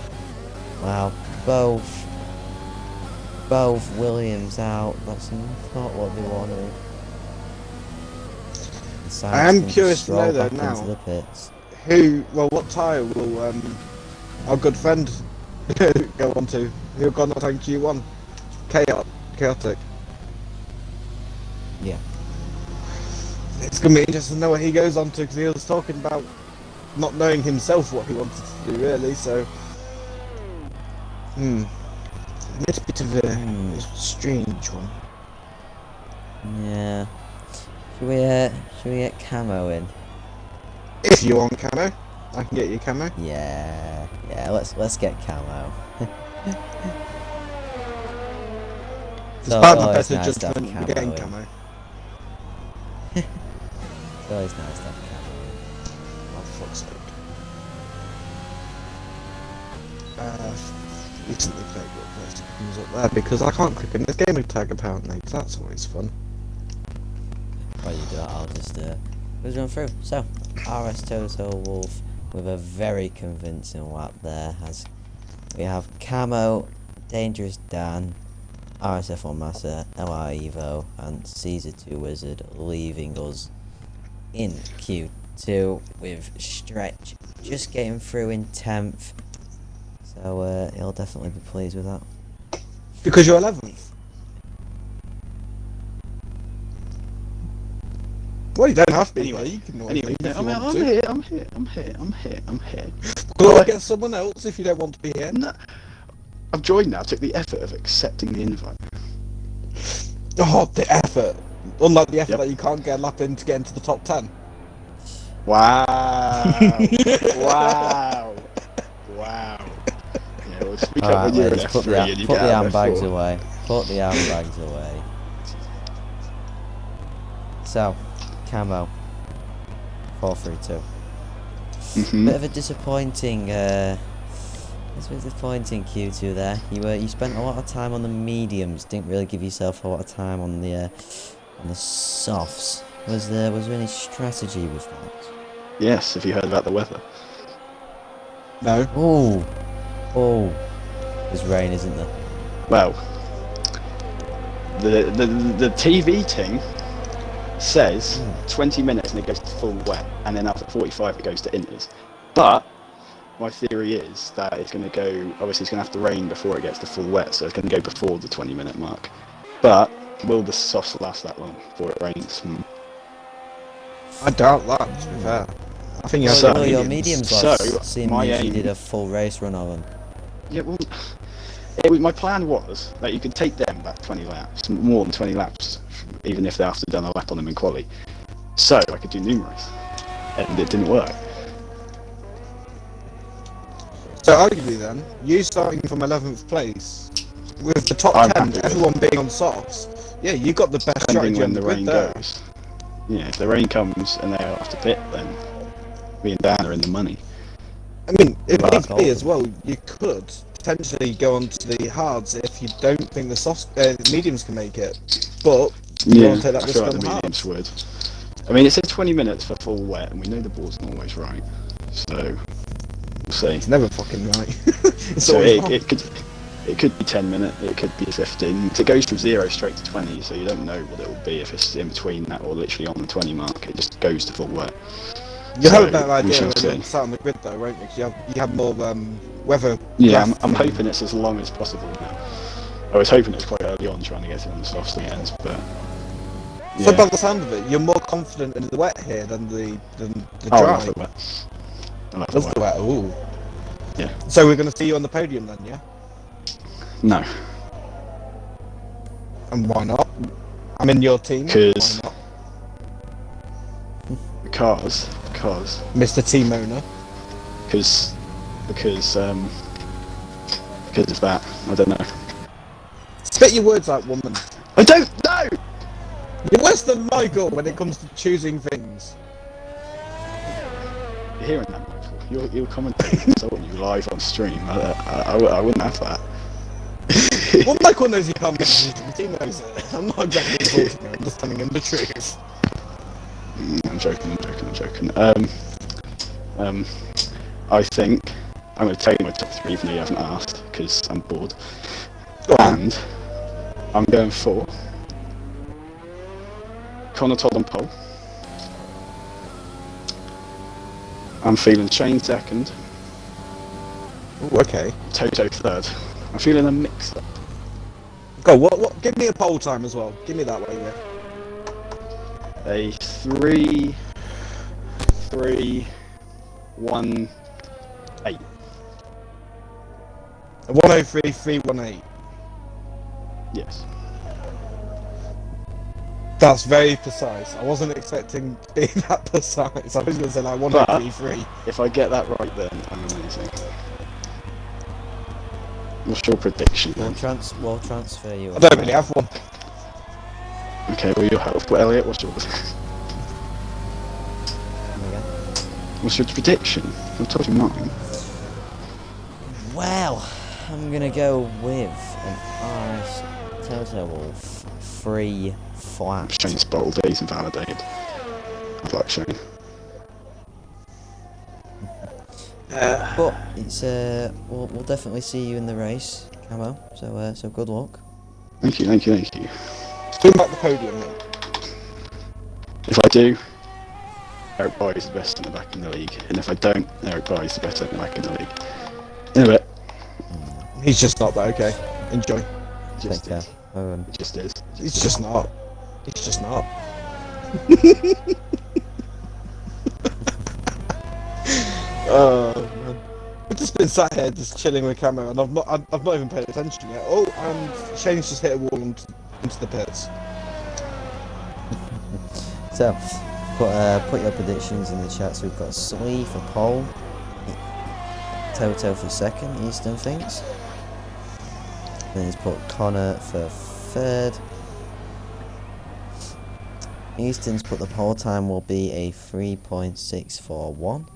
Wow, both Williams out. That's not what they wanted. I am curious to know though now. Into the pits. What tyre will our good friend go on to? Who got knocked out in Q1? Chaotic. Yeah. It's going to be interesting to know what he goes on to, because he was talking about not knowing himself what he wanted to do really, so... A little bit of a strange one. Yeah. Should we get Camo in? If you want Camo, I can get you Camo. Yeah, let's get Camo. Despite my it's better nice to have judgment, Camo getting in. Camo. It's always nice to have Camo Oh, fuck's sake. Recently played what first comes up there, because I can't click in this game with tag apparently, so that's always fun. in. While you do that, I'll just run through. So, RS Toto Wolf with a very convincing lap there, as we have Camo, Dangerous Dan, RSF1 Massa, LR Evo, and Caesar 2 Wizard leaving us in Q2 with Stretch just getting through in 10th. So he'll definitely be pleased with that. Because you're 11th. Well, you don't have to be. Anyway, you can Anyway, if you want I'm to. here. Well, I'll get someone else if you don't want to be here. No, I've joined now. Took the effort of accepting the invite. Oh, the effort. Unlike the effort Yep. that you can't get a lap in to get into the top 10. Wow! wow! Wow! Yeah, we'll speak up Alright, when you're in ladies, put the F3 and you get out of handbags F4. away. Put the handbags away. So, Camo, 4-3-2. Bit of a disappointing, Q2 there. You spent a lot of time on the mediums. Didn't really give yourself a lot of time on the softs. Was there any strategy with that? Yes, have you heard about the weather? No. Oh, there's rain, isn't there? Well, the TV thing says 20 minutes and it goes to full wet, and then after 45 it goes to inters. But my theory is that it's going to go, obviously it's going to have to rain before it gets to full wet, so it's going to go before the 20-minute mark. But will the softs last that long before it rains? I doubt that, to be fair. I think you have So- Well, your mediums. mediums So, seemed my you aim- did a full race run of them. Yeah, well, my plan was that you could take them back 20 laps, more than 20 laps, even if they have to done a lap on them in quali. So I could do numerous, and it didn't work. So arguably then, you starting from 11th place, with the top I'm 10, happy with everyone being on softs, yeah, you got the best Depending strategy when on the the grid rain there. goes. Yeah, if the rain comes and they have to pit, then me and Dan are in the money. I mean, if Well, needs be golden. as well, you could potentially go on to the hards if you don't think the soft mediums can make it. But you Yeah, want to take that I risk feel like on the the mediums hards. would. I mean, it said 20 minutes for full wet, and we know the board's not always right. So, we'll see. It's never fucking right. It's So always wrong. it could be 10 minutes, it could be 15. It goes from 0 straight to 20, so you don't know what it will be if it's in between that or literally on the 20 mark. It just goes to full wet. You'll So, have a better we idea shall when you see. start on the grid though, won't you? 'Cause you have more weather Yeah, left I'm than- hoping it's as long as possible now. I was hoping it was quite early on trying to get it on the softs again, but So yeah. by the sound of it, you're more confident in the wet here than the I'll dry. have the wet. I'll have the That's wet. the wet. Ooh. Yeah. So we're going to see you on the podium then, yeah? No, And why not? I'm in your team. Why 'Cause- not? because Mr. Team Owner. because of that. I don't know. Spit your words out, woman. I don't know. You're worse than Michael when it comes to choosing things. You're hearing that, Michael? You're commentating consulting you live on stream. I wouldn't have that. Well, Michael knows you can't make decisions. He knows it. I'm not exactly insulting him. I'm just telling him the truth. I'm joking. I think I'm going to tell you my top 3 even though you haven't asked because I'm bored. Go on. And I'm going for Connor Todd on pole. I'm feeling Shane second, Ooh, okay. Toto third. I'm feeling a mix up. Go, what? Give me a poll time as well. Give me that way, yeah. A 3, 1, 8. A 103, 318. Yes. That's very precise. I wasn't expecting to be that precise. I was going to say like 1033. If I get that right, then I'm amazing. What's your prediction then? We'll transfer you. I don't really have one. Okay, well you'll help. Well, Elliot, what's yours? What's your prediction? I told you mine. Well, I'm gonna go with an RS Toto Wolf 3 flat. Shane's bold, he's invalidated. I like Shane. But it's we'll definitely see you in the race, Camo. So good luck. Thank you. Bring back the podium, mate. If I do, Eric Boy is the best centre back in the league, and if I don't, Eric Boy is the best centre back in the league. In a bit. He's just not that, okay. Enjoy. Just Take care. is. It just is. He's just not. He's just not. Oh man. We've just been sat here just chilling with Camo and I've not even paid attention yet. Oh, and Shane's just hit a wall into the pits. So put your predictions in the chat. So we've got Slee for pole, Toto for second, Easton thinks. Then he's put Connor for third. Easton's put the pole time will be a 3.641.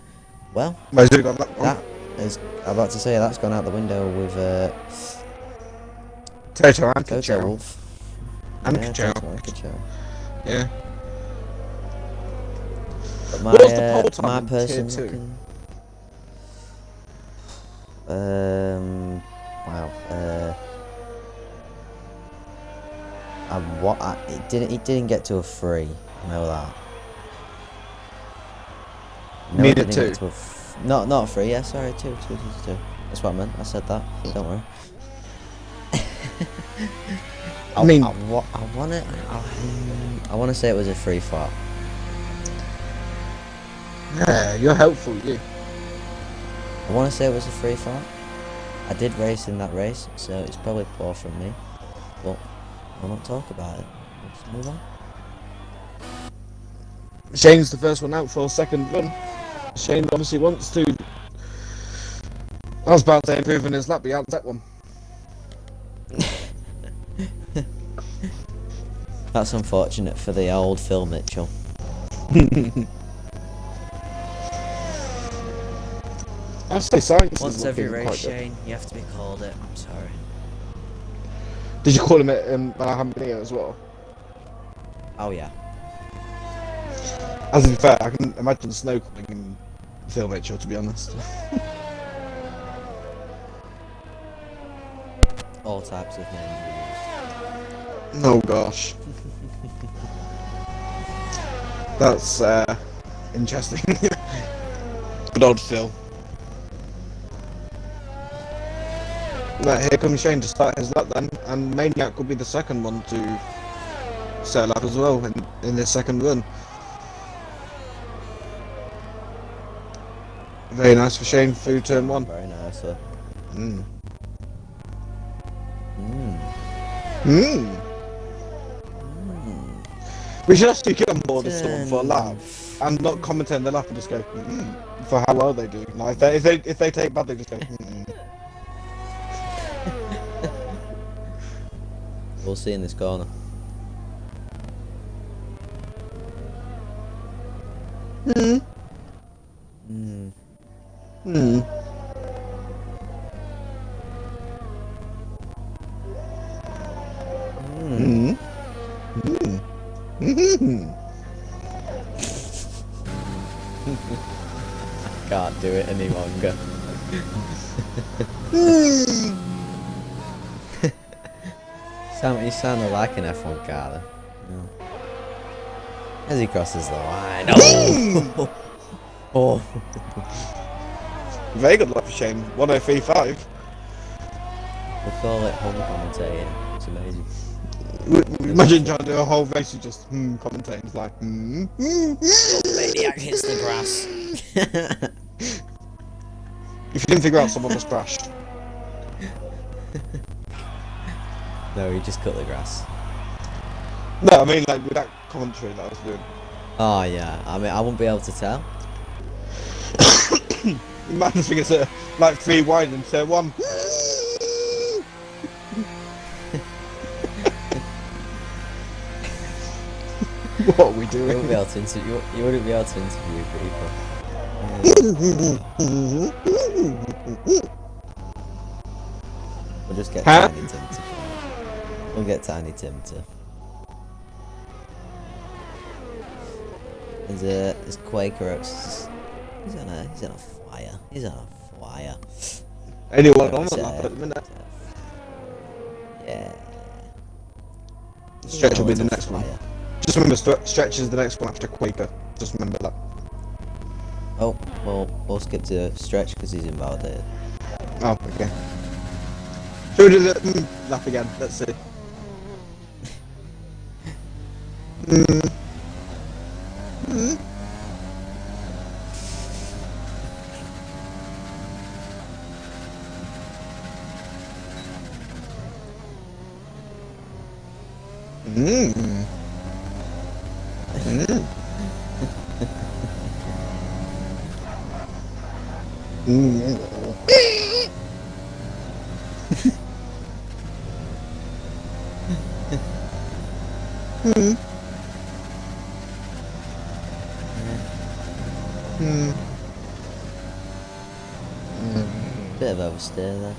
Well, Where's he got that one? that is, I'm about to say that's gone out the window with Toto and Toto Kachow. Wolf. And Yeah, Kachow. Toto and Kachow. Yeah. But my, What was the pole time my in person tier 2? looking, wow. It didn't get to a 3. I know that. No, Mean it a didn't 2? get to a not a 3. Yeah, sorry, 2. That's what I meant. I said that. Don't worry. I mean- I want to say it was a 3 flat. Yeah, you're helpful, you. I want to say it was a 3 flat. I did race in that race, so it's probably poor from me. But we'll not talk about it. Let's move on. Shane's the first one out for a second run. Shane obviously wants to. I was about to improve on his lap, but he hasn't set one. That's unfortunate for the old Phil Mitchell. I say science. Once every race, Shane, you have to be called it. I'm sorry. Did you call him it when I haven't been here as well? Oh yeah. As in fair, I can imagine snow coming in Phil Mitchell, to be honest. All types of names. Oh gosh. That's interesting. Good old Phil. Right, here comes Shane to start his lap then, and Maniac could be the second one to set a lap as well in this second run. Very nice for Shane through turn one. Very nice, sir. Mm. Mm. Mm. We should actually get on board with someone for a lap and not commentate on the lap and just go for how well they do. Like if they take bad, they just go. We'll see in this corner. Hmm. Hmm. Hmm. Hmm. Hmm. Hmm. Can't do it any longer. You sound like an F1 car then. No. As he crosses the line. Oh! Oh! Very good luck for Shane. 1035. We'll call it home commentating. It's amazing. Imagine trying to do a whole race of just commentating. It's like Maniac hits the grass. If you didn't figure out someone was crashed. No, he just cut the grass. No, I mean like with that commentary that I was doing. Oh yeah, I mean I wouldn't be able to tell. Imagine thinking it's like 3 wide and turn 1. What are we You doing? wouldn't be able to interview. You wouldn't be able to interview people. We'll just get Huh? Tiny Tim to. We'll get Tiny Tim to. There's Quaker. He's on a flyer. He's on a flyer. Anyone on the lap at the minute? Yeah. Stretch will be the He's on a next one. flyer. Just remember, Stretch is the next one after Quaker. Just remember that. Oh, well, we'll skip to Stretch because he's invalidated. Oh, okay. Should we do the lap again? Let's see. Bit of oversteer there.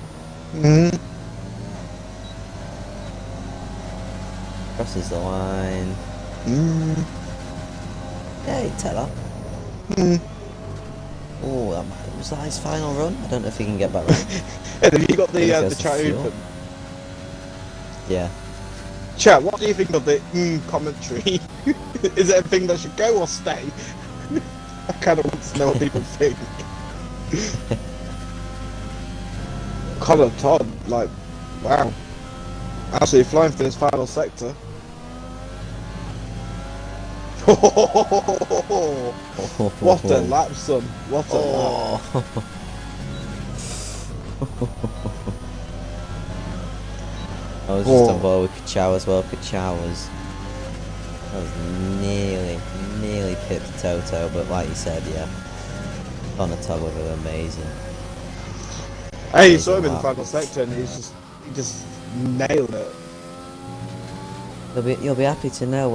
Crosses the line. Yeah, you tell that. Oh, was that his final run? I don't know if he can get back right. Hey, have you got Maybe the goes to chat fuel. open? Yeah. Chat, what do you think of the commentary? Is it a thing that should go or stay? I kind of want to know what people think. Connor Todd, like, wow. Absolutely flying for this final sector. What a lap, son. What a lap. I was just on board with Kachow as well. Kachow was... That was nearly nearly pipped Toto, but like you said, yeah, Bonatola were amazing. Hey, you saw him in the lap. final sector, and he just nailed it. You'll be happy to know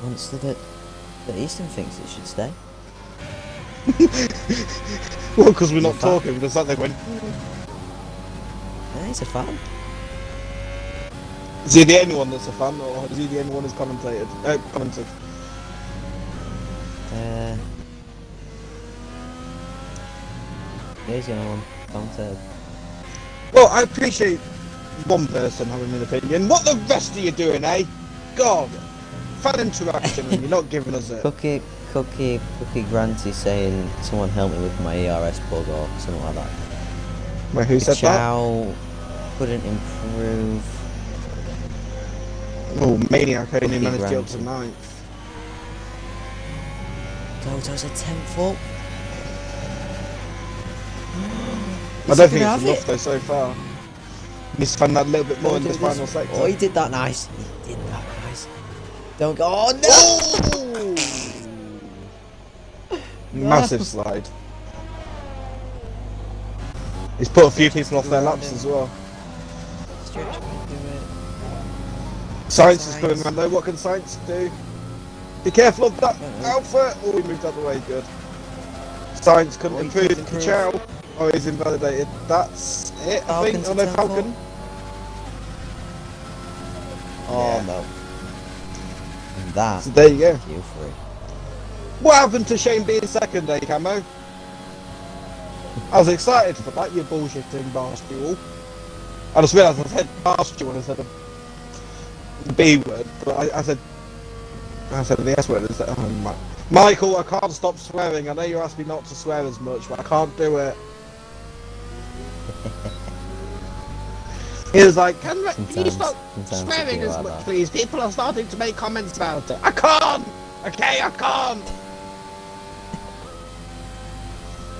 once that Easton thinks it should stay. Well, because we're He's a not fan. talking, just like they went. Yeah, he's a fan. Is he the only one that's a fan, or is he the only one who's commented? Yeah, he's the only one. Commented. Well, I appreciate one person having an opinion. What the rest are you doing, eh? God, fan interaction, and you're not giving us it. Cookie Granty saying, "Someone help me with my ERS bug" or something like that. Wait, who said that? Chow couldn't improve. Oh, Maniac only Cookie managed to get up to Granty. 9th. Toto's a 10th up. I don't think it's enough though so far. He needs to find that a little bit more in this final sector. Oh, he did that nice. He did that nice. Don't go. Oh no! Massive slide. He's put a few people off their laps as well. Stretch can do it. Science is coming around though. What can Science do? Be careful of that Alpha. Oh, he moved out of the way. Good. Science couldn't Oh, he improve. couldn't improve. Chow. Oh, he's invalidated. That's it, I think. Falcon's Oh no, a 10th Falcon. Oh Yeah. no. And that. So there you go. You free. What happened to Shane being second, eh, Camo? I was excited for that, you bullshitting barstool. I just realised I said barstool instead of the B word, but I said the S word instead. Oh, Michael, I can't stop swearing. I know you asked me not to swear as much, but I can't do it. He was like, can you stop sometimes swearing you do as like much, that. please? People are starting to make comments about it. I can't! Okay, I can't!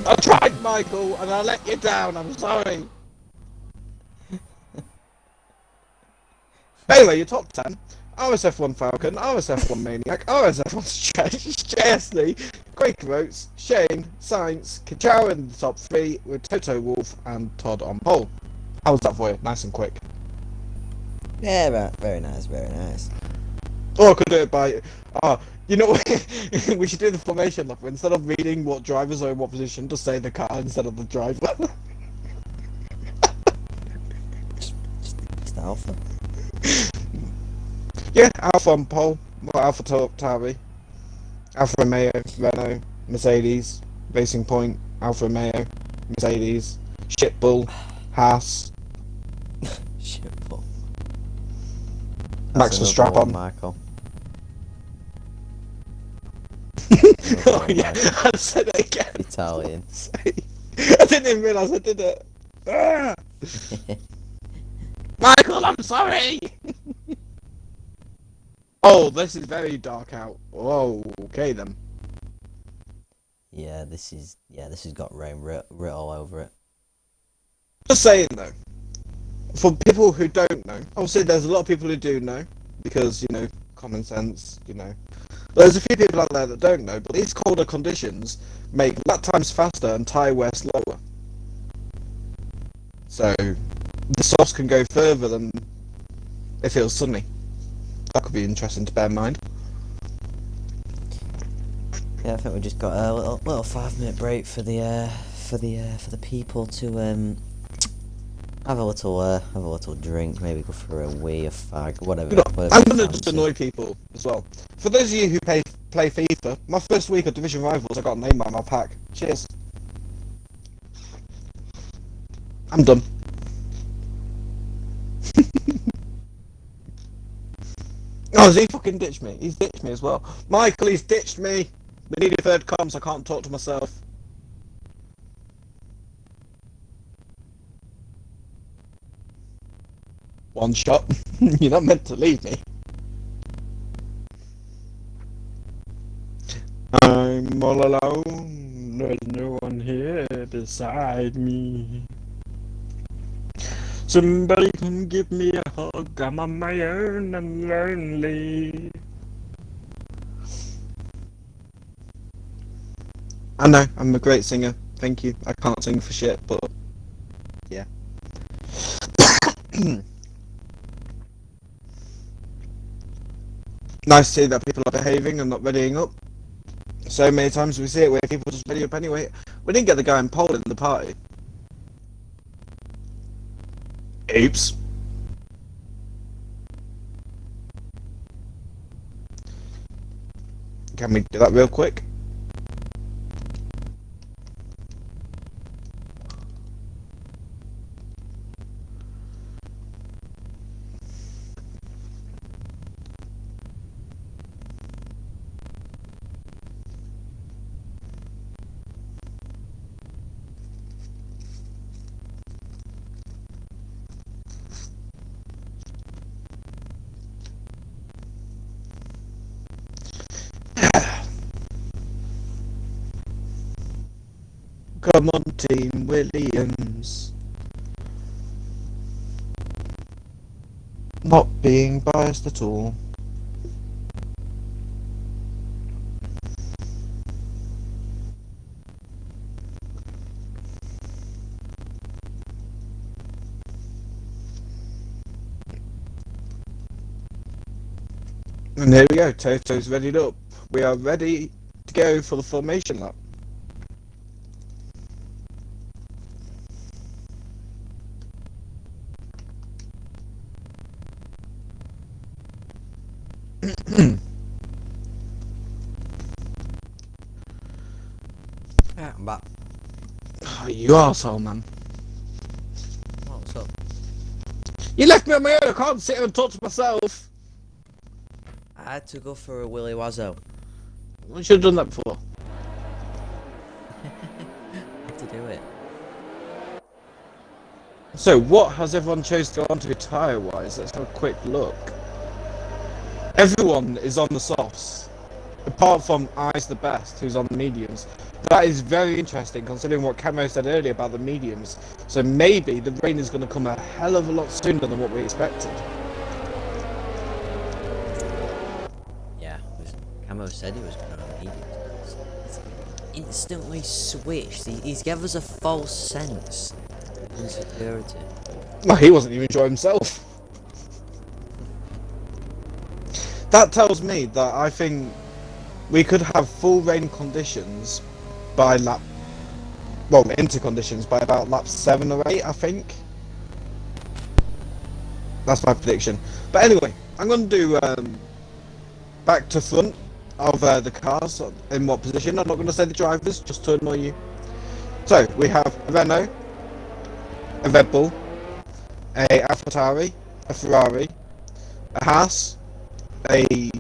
I tried, Michael, and I let you down. I'm sorry. Anyway, your top 10. RSF1 Falcon, RSF1 Maniac, RSF1 JSD, Quaker Oats, Shane, Science, Kachow in the top 3 with Toto Wolf and Todd on pole. How was that for you? Nice and quick. Yeah, right. Very nice, very nice. Or I could do it by... you know what? We should do the formation lap. Instead of reading what drivers are in what position, just say the car instead of the driver. Just Alpha. Yeah, Alpha on pole. Well, Alpha Tauri. Alfa Romeo, Renault, Mercedes, Racing Point, Alfa Romeo, Mercedes, Shitbull, Haas, Shit, but Max that's Verstappen. another one, Michael. Oh yeah, I said it again. Italian. I didn't even realise I did it. Ah! Michael, I'm sorry. Oh, this is very dark out. Whoa, okay then. Yeah, this has got rain writ all over it. Just saying though, for people who don't know, obviously there's a lot of people who do know, because, you know, common sense, you know. There's a few people out there that don't know, but these colder conditions make lap times faster and tyre wear slower. So, the softs can go further than if it was sunny. That could be interesting to bear in mind. Yeah, I think we just got a little 5-minute break for the people to have a little drink, maybe go for a wee, a fag, whatever. You know, whatever I'm you going to just fancy. annoy people as well. For those of you who play FIFA, my first week of Division Rivals, I got a name on my pack. Cheers. I'm done. Oh, has he fucking ditched me? He's ditched me as well. Michael, he's ditched me. We need a third comms, I can't talk to myself. One shot. You're not meant to leave me. I'm all alone. There's no one here beside me. Somebody can give me a hug. I'm on my own and lonely. I know, I'm a great singer. Thank you. I can't sing for shit, but yeah. Nice to see that people are behaving and not readying up. So many times we see it where people just ready up anyway. We didn't get the guy in pole in the party. Oops. Can we do that real quick? Come on, Team Williams. Not being biased at all. And here we go, Toto's readied up. We are ready to go for the formation lap. Yeah, I'm back. Oh, you arsehole, man. What's up? You left me on my own, I can't sit here and talk to myself. I had to go for a Willy Wazzo. I should have done that before. I had to do it. So, what has everyone chose to go on to tyre-wise? Let's have a quick look. Everyone is on the softs, apart from I's the best, who's on the mediums. That is very interesting, considering what Camo said earlier about the mediums. So maybe the rain is going to come a hell of a lot sooner than what we expected. Yeah, Camo said he was going to have mediums. He's instantly switched. He's given us a false sense of insecurity. Well, he wasn't even sure himself. That tells me that I think we could have full rain conditions by lap, well, winter conditions by about lap 7 or 8, I think. That's my prediction. But anyway, I'm going to do back to front of the cars, in what position. I'm not going to say the drivers, just to annoy you. So, we have a Renault, a Red Bull, a AlphaTauri, a Ferrari, a Haas, a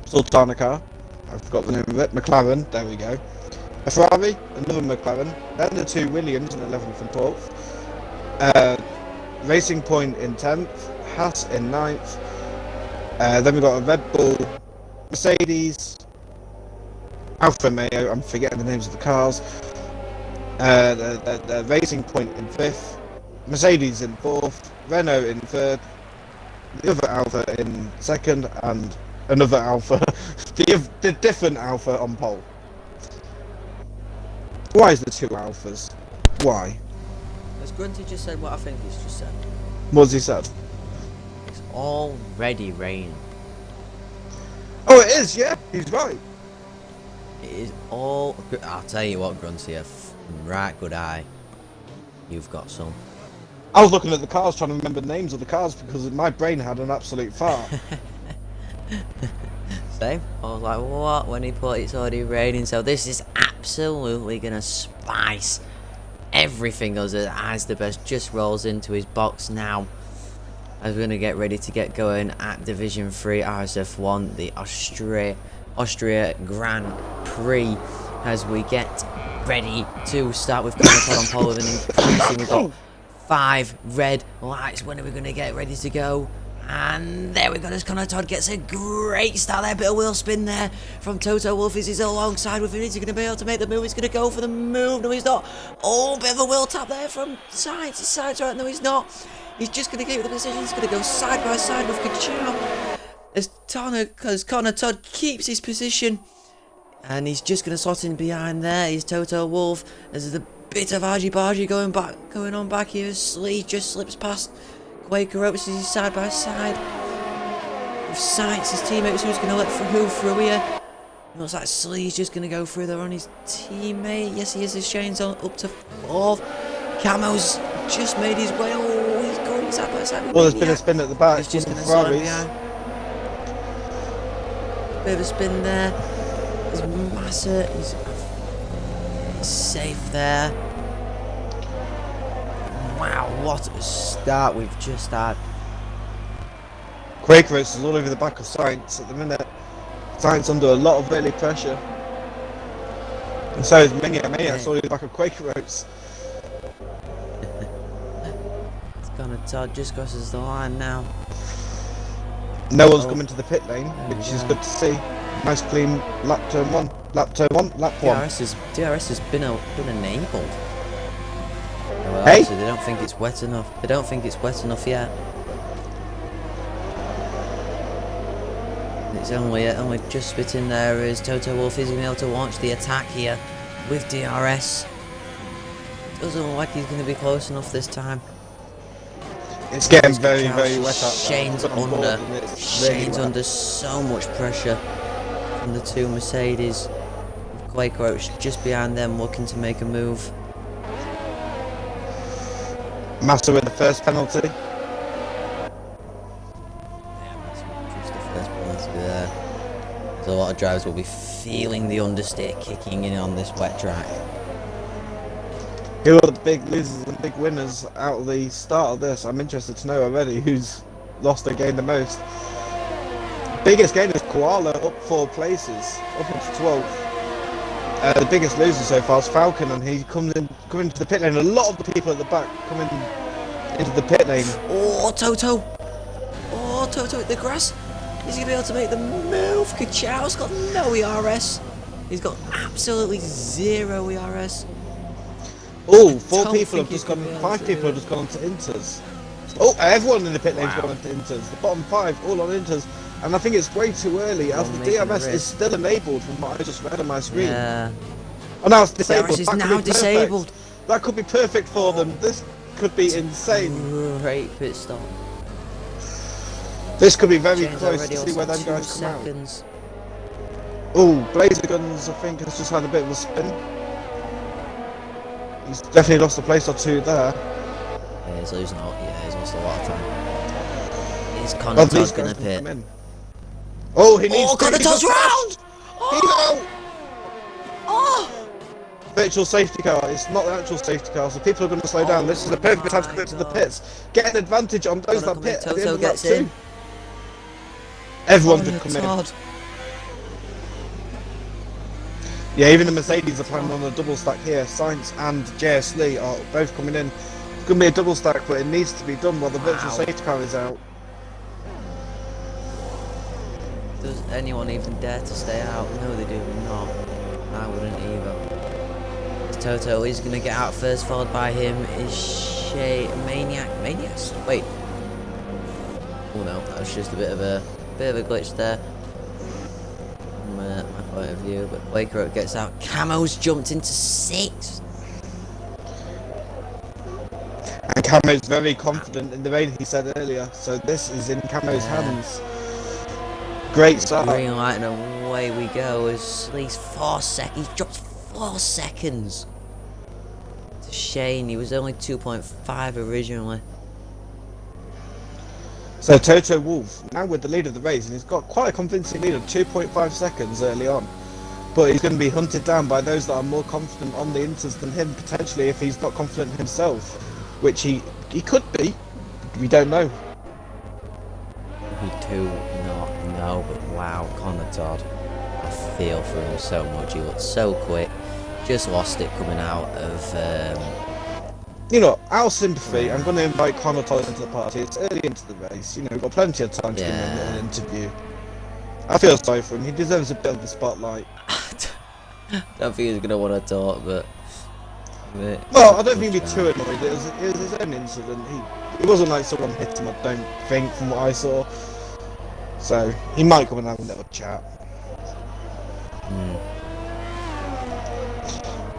Sultana car, I forgot the name of it, McLaren, there we go, a Ferrari, another McLaren, then the two Williams in 11th and 12th, Racing Point in 10th, Haas in 9th, then we've got a Red Bull, Mercedes, Alfa Romeo, I'm forgetting the names of the cars, the Racing Point in 5th, Mercedes in 4th, Renault in 3rd, the other Alpha in 2nd, and another Alpha, the different Alpha on pole. Why is the two Alphas? Why? Has Grunty just said what I think he's just said? What's he said? It's already raining. Oh, it is, yeah, he's right. It is all... I'll tell you what, Grunty, a right good eye. You've got some. I was looking at the cars trying to remember the names of the cars because my brain had an absolute fart. Same. I was like, what? When he put it's already raining. So this is absolutely going to spice everything as the best just rolls into his box now. As we're going to get ready to get going at Division 3 RSF1, the Austria Grand Prix, as we get ready to start with Connor on pole with an increasing. We've got 5 red lights. When are we going to get ready to go? And there we go, as Connor Todd gets a great start there. Bit of wheel spin there from Toto Wolff. He's alongside with him. Is he going to be able to make the move? He's going to go for the move. No, he's not. Oh, bit of a wheel tap there from side to side. Right, no, he's not. He's just going to get the position. He's going to go side by side with Kachow. As Connor Todd keeps his position. And he's just going to slot in behind there. He's Toto Wolff. There's a bit of argy-bargy going on back here. Slee just slips past Quaker Oats as he's side by side with Science, his teammates, who's going to let who through here. It looks like Slee's just going to go through there on his teammate. Yes, he is. His Shane's on up to 4th. Camo's just made his way. Oh, he's going side by side with Well, there's been a spin at the back. He's just going to Ferraris. slide behind. Bit of a spin there. There's Massa. He's safe there. Wow, what a start we've just had. Quaker Oats is all over the back of Science at the minute. Science under a lot of early pressure. And so is Maniac's all over the back of Quaker Oats. It's Connor Todd just crosses the line now. No one's coming to the pit lane, which is good to see. Nice clean lap turn 1. Lap 1. DRS has been enabled. Well, Hey? actually, they don't think it's wet enough. They don't think it's wet enough yet. It's only just spitting there as Toto Wolff is going to be able to launch the attack here with DRS. Doesn't look like he's going to be close enough this time. It's getting very, very wet out there. Shane's But on board under. and it's really Shane's wet. under so much pressure from the two Mercedes. With Quaker Oats just behind them, looking to make a move. Massa with the first penalty. Just the first penalty there. So a lot of drivers will be feeling the understeer kicking in on this wet track. Who are the big losers and big winners out of the start of this? I'm interested to know already who's lost or gained the most. Biggest gainer is Koala, up 4 places, up into 12th. The biggest loser so far is Falcon, and he coming into the pit lane. A lot of the people at the back coming into the pit lane. Oh, Toto! Oh, Toto at the grass. Is he going to be able to make the move? Kachow's got no ERS. He's got absolutely 0 ERS. Oh, 4 don't people have think just he's gone, gonna be able 5 to people do have just gone on to Inters. Oh, everyone in the pit lane's Wow. gone on to Inters. The bottom 5 all on Inters. And I think it's way too early as the making DMS is risk. still enabled from what I just read on my screen. Yeah. Oh, now it's disabled. DRS is That could now be perfect. disabled. That could be perfect for them. This could be insane. Great pit stop. This could be very Shane's close already to see on where them 2 guys come out. seconds. Oh, Blazer Guns, I think, has just had a bit of a spin. He's definitely lost a place or 2 there. Yeah, he's losing a lot. Yeah, he's lost a lot of time. Is Well, Connor these Todd going guys to can pit? come in. Oh, he needs Oh, Connor Todd's round! He's out! Oh! Virtual safety car. It's not the actual safety car, so people are going to slow down. This is the perfect time to come into the pits. Get an advantage on those Connor that pit at the Toto end of lap gets in. 2. Everyone Connor could come in. Todd. Yeah, even the Mercedes are planning on a double stack here. Science and JS Lee are both coming in. It's going to be a double stack, but it needs to be done while the virtual Wow. safety car is out. Does anyone even dare to stay out? No, they do not. I wouldn't either. Toto is going to get out first, followed by him is Maniac. Maniacs? Wait. Oh no, that was just a bit of a glitch there. From my point of view, but Quaker gets out. Camo's jumped into 6th. And Camo's very confident in the rain, he said earlier. So this is in Camo's hands. Great start. Green light and away we go. As at least 4 seconds. He's dropped 4 seconds. It's a shame. He was only 2.5 originally. So Toto Wolff now with the lead of the race, and he's got quite a convincing lead of 2.5 seconds early on. But he's going to be hunted down by those that are more confident on the Inters than him, potentially, if he's not confident himself. Which he could be. We don't know. We do not know, but wow, Connor Todd. I feel for him so much. He looked so quick. Just lost it coming out of... You know, our sympathy, I'm going to invite Connor Todd into the party. It's early into the race, you know, we've got plenty of time to give him an interview. I feel sorry for him, he deserves a bit of the spotlight. don't think he's going to want to talk, but... Well, I don't think he'd be too annoyed, it was his own incident. It wasn't like someone hit him, I don't think, from what I saw. So, he might come and have a little chat.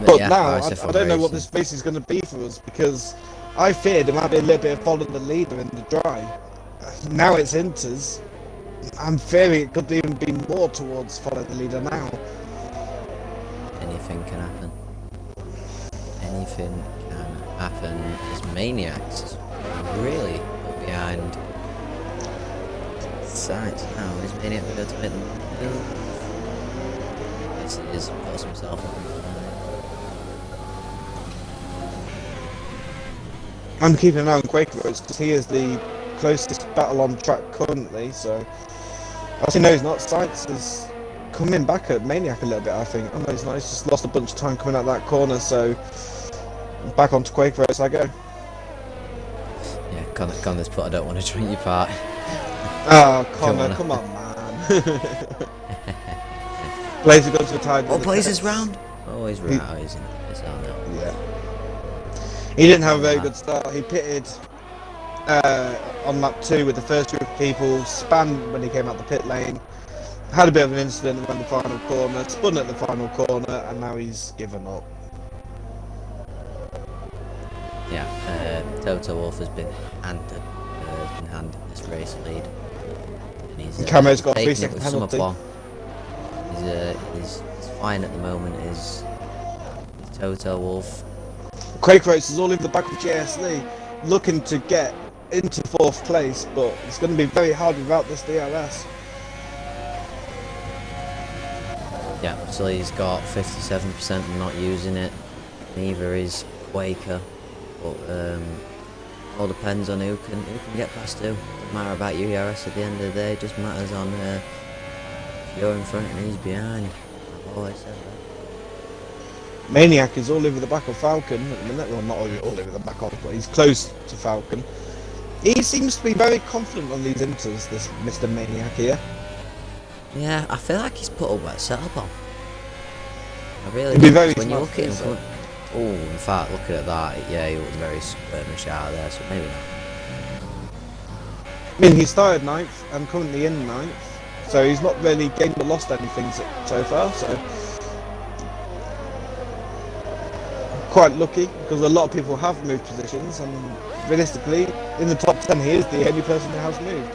But yeah, now, I RSF1 don't know what racing. this race is going to be for us, because I feared it might be a little bit of following the leader in the dry. Now it's Inters. I'm fearing it could even be more towards following the leader now. Anything can happen. Anything can happen. As Maniacs really put behind sights now. Is Maniac going to make the move? Yes, he is. Puts himself up. I'm keeping an eye on Quaker Roads because he is the closest battle on track currently, so as he knows not, Sights is coming back at Maniac a little bit, I think. Oh no, he's not, he's just lost a bunch of time coming out that corner, so back onto Quaker Roads I go. Yeah, Connor's put I don't want to drink your part. Oh, Connor, come on, man. Blazer goes for tied. Oh, Blazer's round? Oh, he's round, isn't it? It's on now. Yeah. He didn't have a very good start. He pitted on lap 2 with the first group of people, spun when he came out the pit lane, had a bit of an incident around the final corner, spun at the final corner, and now he's given up. Yeah, Toto Wolff has been handed this race lead. And he's Camo's got a taking 3 it second with some penalty. aplomb. He's fine at the moment, is Toto Wolff. Quaker Oats is all over the back of JSL, looking to get into 4th place, but it's going to be very hard without this DRS. Yeah, so he's got 57% and not using it. Neither is Quaker. But all depends on who can get past who. Doesn't matter about URS at the end of the day. It just matters on if you're in front and he's behind. I've always said that. Maniac is all over the back of Falcon at the minute. Well, not all over the back of, but he's close to Falcon. He seems to be very confident on these inters, this Mr. Maniac here. Yeah, I feel like he's put a wet setup on. I really He'd be do, very 'cause when you smart look at him, to do so. oh, in fact, looking at that, yeah, he was very skirmish out there, so maybe not. I mean, he started 9th and currently in 9th, so he's not really gained or lost anything so far, so quite lucky, because a lot of people have moved positions, and realistically, in the top 10 he is the only person who has moved.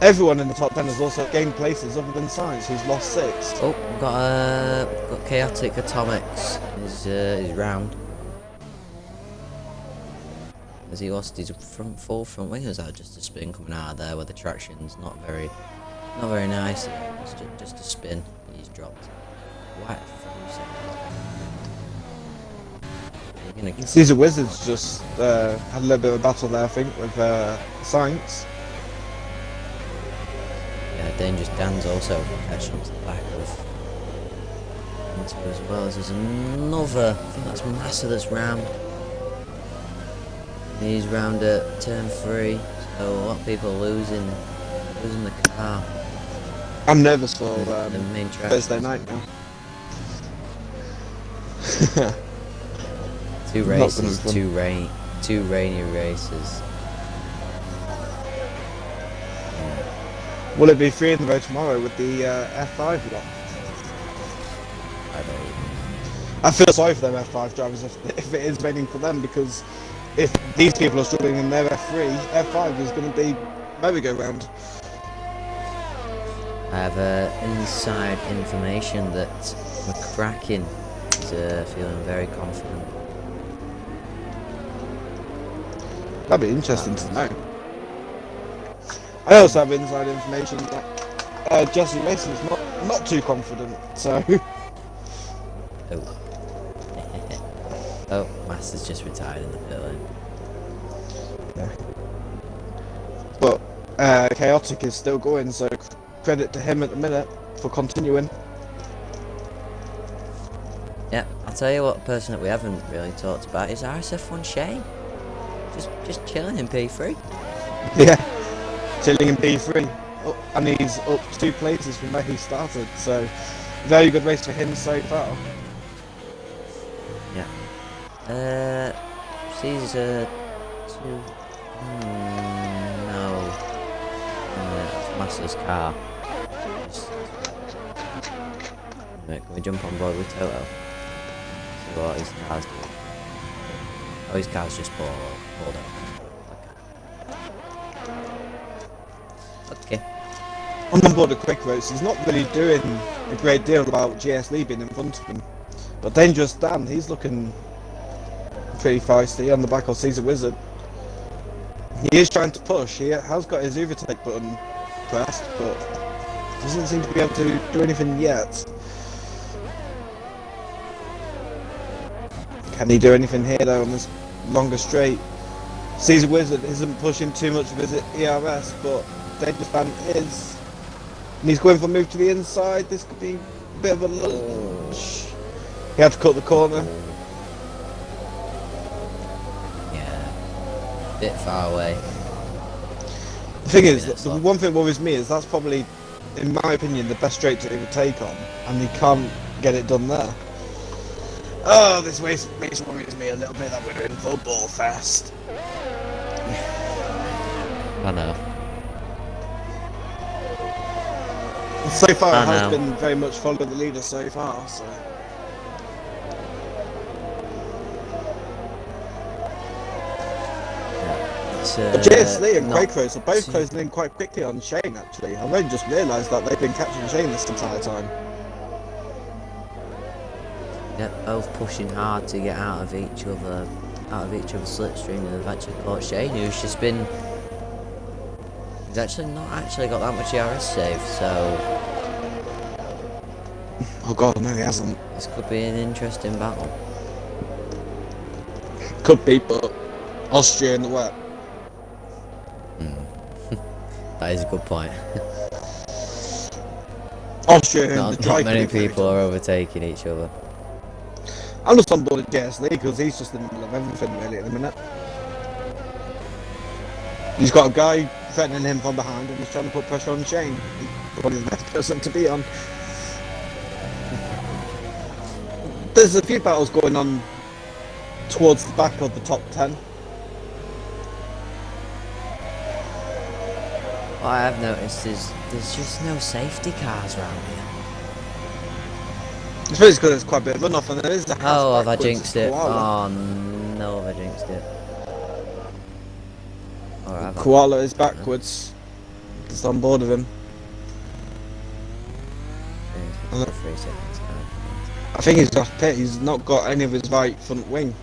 Everyone in the top 10 has also gained places other than Science, who's lost 6. Oh, we've got Chaotic Atomics. He's round. Has he lost his full front wing? Or is that just a spin coming out of there where the traction's not very nice? It's just a spin. He's dropped. What? Caesar Wizards just had a little bit of a battle there, I think, with Science. Yeah, Dangerous Dan's also catching up to the back of into as well. As there's another, I think that's Massa that's round. He's round at turn 3, so a lot of people losing the car. I'm nervous for The main track. Thursday night now. Two Not gonna races, be fun. two rainy races. Will it be 3 in the row tomorrow with the F5 lot? I don't even. I feel sorry for them F5 drivers if it is raining for them, because if these people are struggling in their F3, F5 is going to be merry-go-round. I have inside information that McCracken is feeling very confident. That'd be interesting to know. I also have inside information that Jesse Mason's not too confident, so Oh. Oh, Master's just retired in the pit lane. but Chaotic is still going, so credit to him at the minute for continuing. Yeah, I'll tell you what person that we haven't really talked about is RSF1 Shane. Just chilling in P3. Yeah, chilling in P3, and he's up 2 places from where he started, so very good race for him so far. Yeah. Caesar 2. No. It's Master's car. Can we jump on board with Toto? What his car's doing. Oh, his car's just pulled up. Okay. On board of quick roads, he's not really doing a great deal about GS Lee being in front of him. But Dangerous Dan, he's looking pretty feisty on the back of Caesar Wizard. He is trying to push. He has got his overtake button pressed, but doesn't seem to be able to do anything yet. Can he do anything here though on this longer straight? Caesar Wizard isn't pushing too much of his ERS, but Dangerous Dan is. And he's going for a move to the inside. This could be a bit of a lunge. He had to cut the corner. Yeah. Bit far away. The thing is, the one thing that worries me is that's probably, in my opinion, the best straight to overtake on, and he can't get it done there. Oh, this race worries me a little bit that we're in full ball fast. I know. So far, I it has know. been very much follow the leader so far. So. It's, JS Lee and not Quakros are both too- closing in quite quickly on Shane, actually. I've only just realised that they've been catching Shane this entire time. Yeah, both pushing hard to get out of each other's slipstream, and they've actually caught Shane, who's just been. He's actually not got that much ERS save, so Oh god, no, he hasn't. this could be an interesting battle. Could be, but Austria in the wet. That is a good point. Austria in the Not dry. many could be people are overtaking each other. I'm just on board with JS Lee because he's just in the middle of everything really at the minute. He's got a guy threatening him from behind and he's trying to put pressure on Shane. He's probably the best person to be on. There's a few battles going on towards the back of the top 10. What I have noticed is there's just no safety cars around here. It's really because there's quite a bit of runoff and there is a house Oh, have I backwards, jinxed it? Koala. Oh no, have I jinxed it? Or have I? Koala is backwards. Just on board of him. Yeah, 3 seconds. I think he's got pit. He's not got any of his right front wing.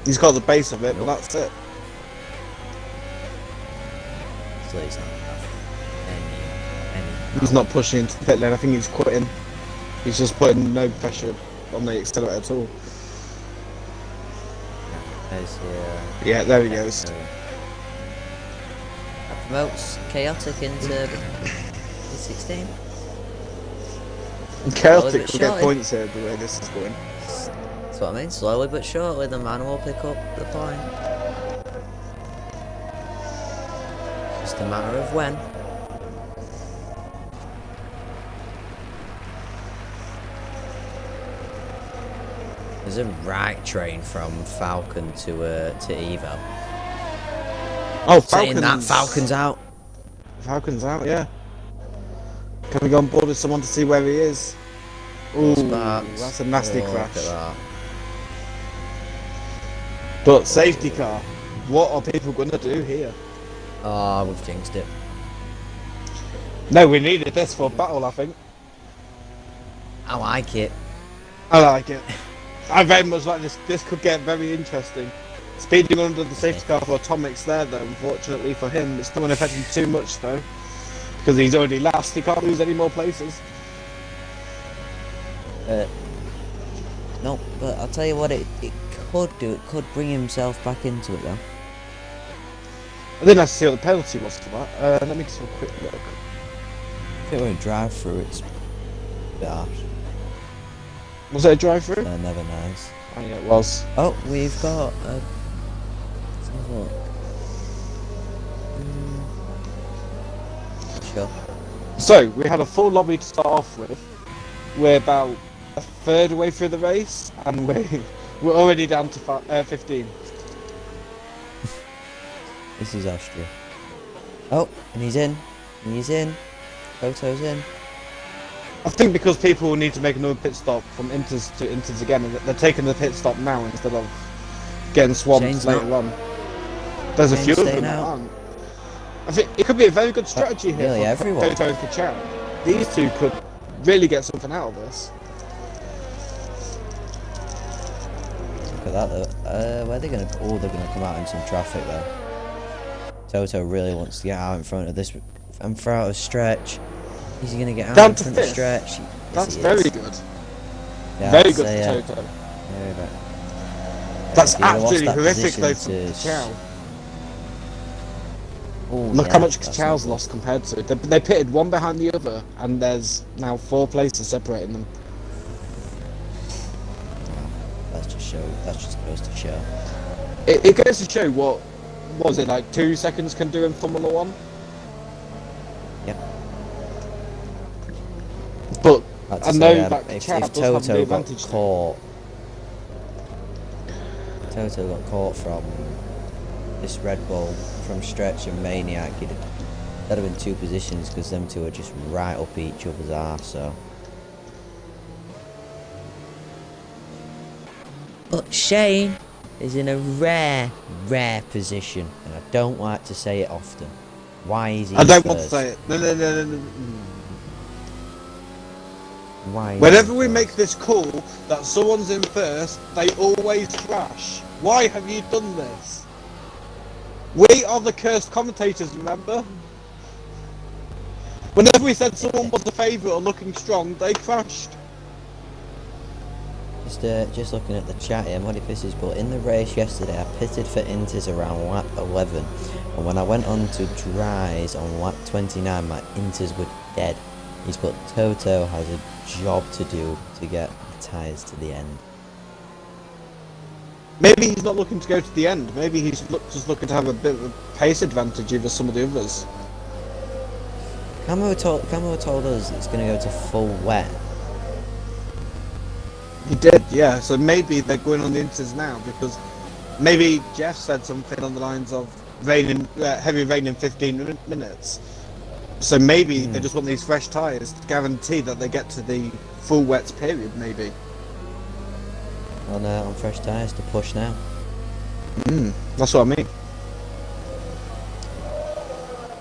He's got the base of it, but that's it. So he's not any. He's not pushing into the pit lane. I think he's quitting. He's just putting no pressure on the accelerator at all. There's Yeah, there he goes. That promotes chaotic into 16. Celtic bit will get shy. points here the way this is going. That's what I mean. Slowly but surely, the man will pick up the point. Just a matter of when. There's a right train from Falcon to Evo. Oh, Saying that, Falcon's out. Falcon's out, yeah. Can we go on board with someone to see where he is? Ooh, Sparks. that's a nasty Oh, crash. look at that. But safety car, what are people going to do here? Oh, we've jinxed it. No, we needed this for battle, I think. I like it. I like it. I very much like this. This could get very interesting. Speeding under the safety car for Atomics there, though, unfortunately for him, it's not going to affect him too much, though. Because he's already last, he can't lose any more places. No, but I'll tell you what it could do. It could bring himself back into it, though. I didn't have to see what the penalty was for that. Let me just have a quick look. If it were a drive-through, it's a bit harsh. Was it a drive-through? Never nice. Oh, yeah, it was. Oh, we've got a... Let's have a look. Sure. So, we had a full lobby to start off with. We're about a third way through the race, and we're already down to 15. This is Austria. Oh, and he's in. And he's in. Photo's in. I think because people will need to make another pit stop from Inters to Inters again, and they're taking the pit stop now instead of getting swamped Shane's later not. on. There's a Shane's few of staying them that out. aren't. I think it could be a very good strategy here nearly for everyone. Toto and Kachao. These two could really get something out of this. Look at that though. Where are they gonna? Oh, they're gonna come out in some traffic though. Toto really wants to get out in front of this, in front of Stretch. Is he gonna get out Down in to front of fifth. Stretch? Yes, That's he very is. good. Yeah, Very I'd good say, for Toto. very good. That's If he'd have lost absolutely that horrific position though for to Kachao. Oh, Look yeah, how much that's Kachao's not lost compared to it. They pitted one behind the other, and there's now 4 places separating them. good. That just goes to show. It goes to show what was it like 2 seconds can do in Formula One. Yep. But Like to I say, know that if Kachao does have the Toto got advantage. caught, Toto got caught from this Red Bull from Stretch and Maniac, that'd have been 2 positions because them two are just right up each other's arse. So, but Shane is in a rare position, and I don't like to say it often. Why is he? I don't want to first? say it. No. Why? is Whenever he we first? make this call that someone's in first, they always crash. Why have you done this? We are the cursed commentators, remember? Whenever we said someone was the favourite or looking strong, they crashed. Just looking at the chat here, Muddy Pisses, but in the race yesterday I pitted for Inters around lap 11, and when I went on to dries on lap 29 my Inters were dead. He's put Toto has a job to do to get the tyres to the end. Maybe he's not looking to go to the end. Maybe he's just looking to have a bit of a pace advantage over some of the others. Camo told us it's going to go to full wet. He did, yeah. So maybe they're going on the Inters now because maybe Jeff said something on the lines of heavy rain in 15 minutes. So maybe they just want these fresh tyres to guarantee that they get to the full wet period, maybe. On fresh tyres to push now. That's what I mean.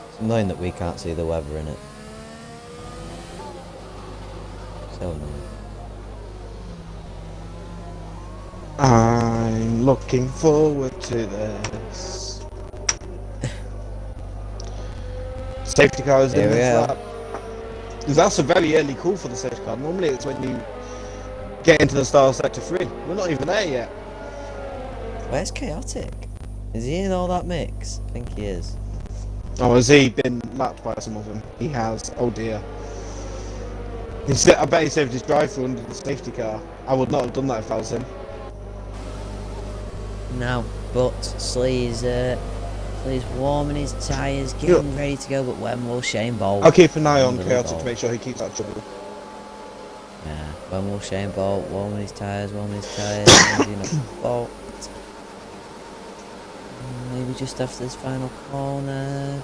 It's annoying that we can't see the weather in it. So annoying. I'm looking forward to this. Safety car is in Here we this are. lap. That's a very early call for the safety car. Normally it's when you get into the start of sector 3. We're not even there yet. Where's Chaotic? Is he in all that mix? I think he is. Oh, has he been lapped by some of them? He has. Oh dear. I bet he saved his drive-through under the safety car. I would not have done that if I was him. No, but Slee's warming his tyres, getting ready to go, but when will Shane Bolt? I'll keep an eye on Little Chaotic Bolt. to make sure he keeps out of trouble. Yeah, when will Shane Bolt warming his tyres, maybe not Bolt. Maybe just after this final corner.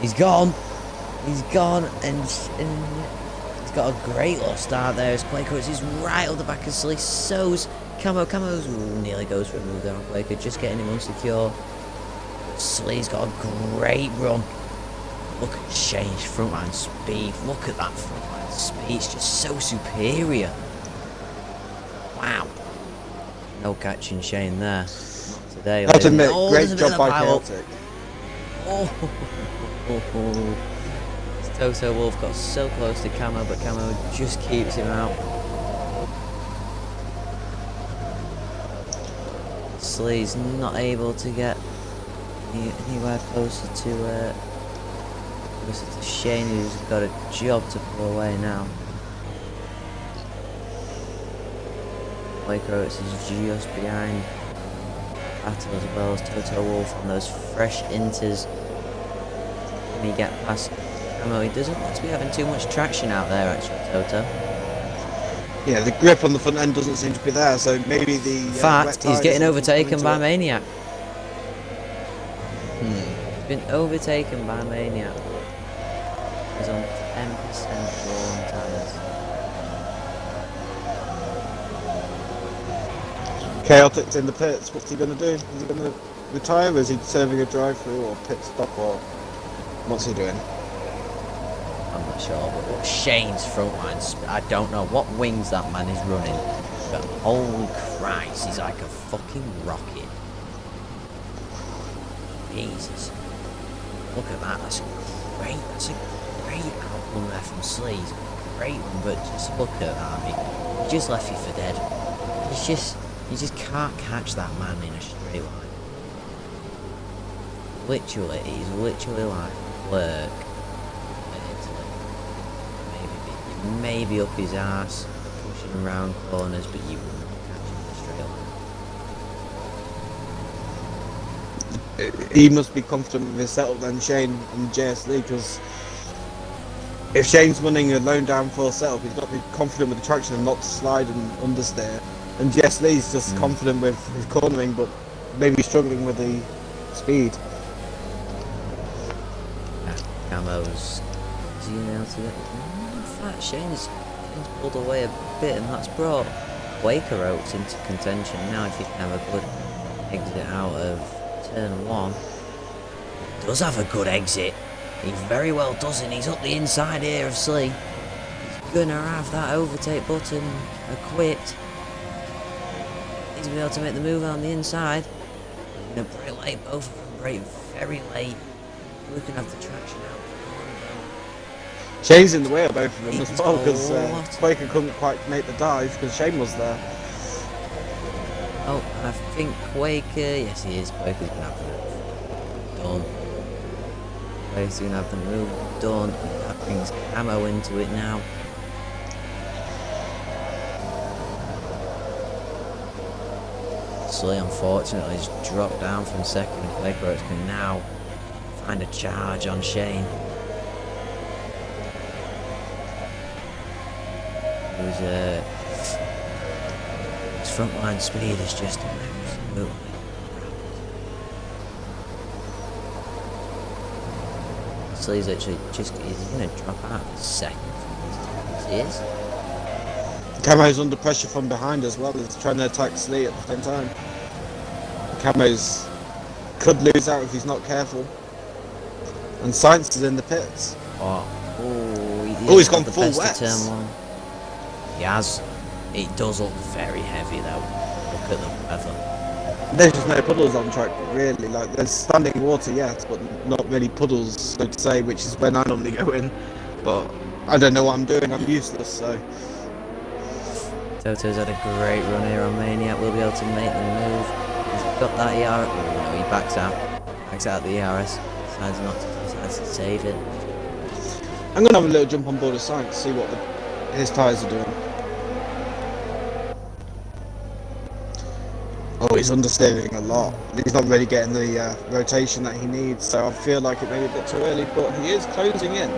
He's gone, and he's got a great little start there as Quaker is right on the back of Slee, so's Camo's nearly goes for a move down Quaker, just getting him unsecure. Slee's got a great run. Look at Shane's frontline speed, look at that frontline speed, it's just so superior. Wow. No catching Shane there. Not today. That's ladies. a Oh, great there's a bit job of by pile up. Chaotic. Oh. Toto Wolf got so close to Camo, but Camo just keeps him out. Slee's not able to get anywhere closer to Shane, who's got a job to pull away now. Quaker Oats is just behind Battle as well as Toto Wolf on those fresh inters. Can he get past Camo? He doesn't look to be having too much traction out there actually, Toto. Yeah, the grip on the front end doesn't seem to be there, so maybe the. In fact, he's getting overtaken by Maniac. been overtaken by Maniac. He's on 10% worn tyres. Chaotic's in the pits. What's he going to do? Is he going to retire? Or is he serving a drive-through or pit stop, or what's he doing? I'm not sure, but Shane's frontline, I don't know what wings that man is running, but holy Christ, he's like a fucking rocket. Jesus. Look at that, that's a great album there from Sleaze. Great one, but just look at that, he just left you for dead. You just can't catch that man in a straight line. Literally, he's literally like Clerk. Maybe up his ass, pushing around corners, but you will not catch him in a straight line. He must be confident with his setup then, Shane and JSD, because if Shane's running a lone down full setup, he's got to be confident with the traction and not to slide and understeer. And JSD's just confident with his cornering, but maybe struggling with the speed. Camo's, is he able to get? In fact, Shane's pulled away a bit, and that's brought Quaker Oats into contention. Now, if he can have a good exit out of turn 1, he does have a good exit. He very well does, and he's up the inside here of Slee. He's gonna have that overtake button equipped. He's gonna be able to make the move on the inside. He's gonna brake late, both of them brake very late. We can have the traction out. Shane's in the way of both of them as well, because What? Quaker couldn't quite make the dive because Shane was there. Oh, I think Quaker, yes he is, Quaker's gonna have the move done. Quaker's gonna have the move done, and that brings Camo into it now. Slee unfortunately has dropped down from second, and Quaker Oats can now find a charge on Shane. His frontline speed is just absolutely rapid. So he's actually he's going to drop out in second from these two. He is. Camo's under pressure from behind as well, he's trying to attack Slee at the same time. Camo's could lose out if he's not careful. And Science is in the pits. He's gone full wet. Turn 1. He has. It does look very heavy though. Look at the weather. There's just no puddles on track, really. Like, there's standing water, yes, but not really puddles, so to say, which is when I normally go in. But I don't know what I'm doing, I'm useless, so. Toto's had a great run here on Maniac. We'll be able to make the move. He's got that ERS. Oh, no, he backs out. Backs out the ERS. Decides to save it. I'm going to have a little jump on board of Science, see what his tyres are doing. Oh, he's understeering a lot. He's not really getting the rotation that he needs, so I feel like it may be a bit too early, but he is closing in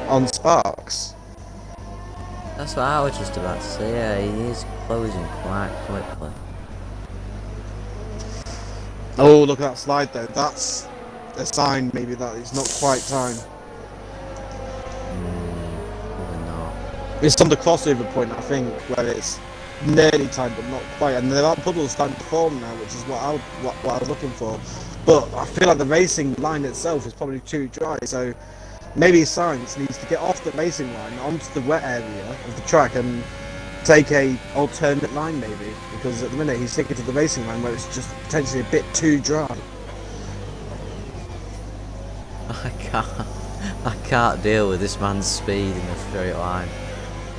on Sparks. That's what I was just about to say, yeah, he is closing quite quickly. Oh, look at that slide though. That's a sign maybe that it's not quite time. Probably not. It's on the crossover point, I think, where it's nearly time but not quite. And there are puddles starting to form now, which is what I was looking for. But I feel like the racing line itself is probably too dry, so maybe Science needs to get off the racing line onto the wet area of the track and take a alternate line maybe, because at the minute he's sticking to the racing line where it's just potentially a bit too dry. I can't deal with this man's speed in a straight line.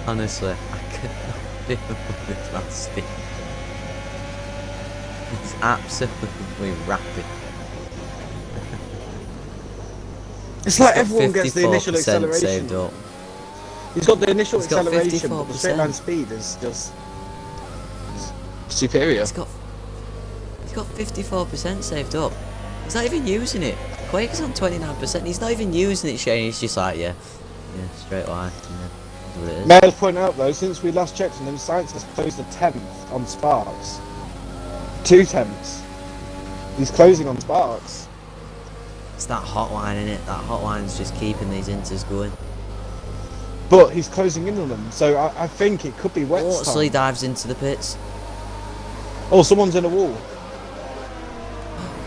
Honestly, I cannot deal with this man's speed. It's absolutely rapid. It's like everyone gets the initial acceleration. Saved up. He's got the initial He's got acceleration, but the 54%. straight line speed is just superior. He's got 54% saved up. He's not even using it. Quake's on 29%. He's not even using it, Shane. He's just like, yeah, straight line. Yeah, that's what it is. May I point out though, since we last checked on him, Science has closed a 10th on Sparks. 2 tenths. He's closing on Sparks. It's that hotline, innit? That hotline's just keeping these inters going. But he's closing in on them, so I think it could be wet. Worsley dives into the pits. Oh, someone's in a wall.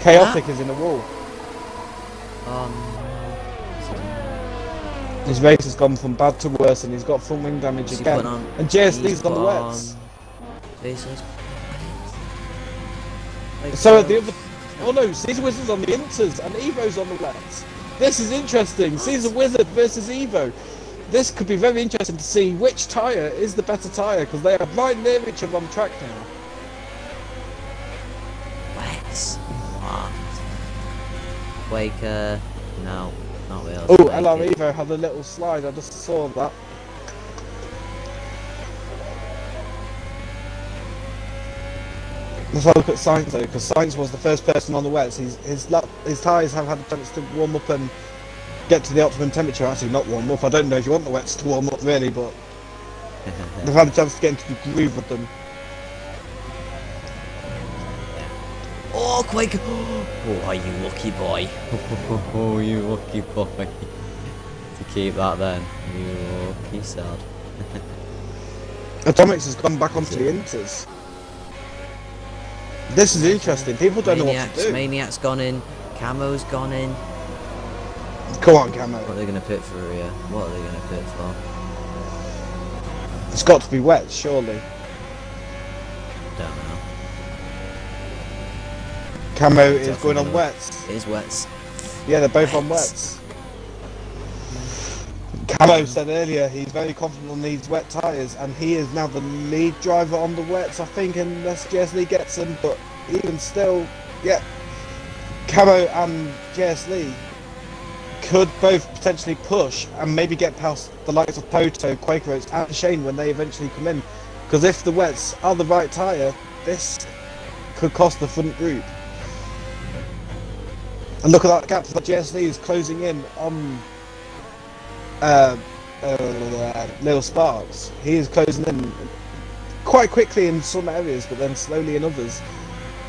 Chaotic is in a wall. His race has gone from bad to worse, and he's got front wing damage again. And JSD's on the wets. So at the other, oh no, Caesar Wizard's on the inters, and Evo's on the wets. This is interesting. Caesar Wizard versus Evo. This could be very interesting to see which tyre is the better tyre, because they are right near each other on track now. Wets. Quaker. No, not really. Oh, LR Evo had a little slide. I just saw that. Let's have a look at Sainz though, because Sainz was the first person on the wets. His tyres have had a chance to warm up and get to the optimum temperature. Actually, not warm up. I don't know if you want the wets to warm up really, but they've had a chance to get into the groove with them. Oh, Quaker! Oh, you lucky boy! Oh, you lucky boy! To keep that then, you lucky sod. Atomics has gone back onto the inters. This is interesting. People don't know what to do. Maniac's gone in. Camo's gone in. Come on, Camo. What are they going to pit for here? What are they going to pit for? It's got to be wet, surely. Don't know. Camo is going on wets. It is wets. Yeah, they're both on wets. Camo said earlier he's very confident on these wet tyres, and he is now the lead driver on the wets, I think, unless JS Lee gets them. But even still, yeah, Camo and JS Lee could both potentially push and maybe get past the likes of Toto, Quaker Oats and Shane when they eventually come in. Because if the wets are the right tyre, this could cost the front group. And look at that gap that JSD is closing in on Lil Sparks. He is closing in quite quickly in some areas, but then slowly in others.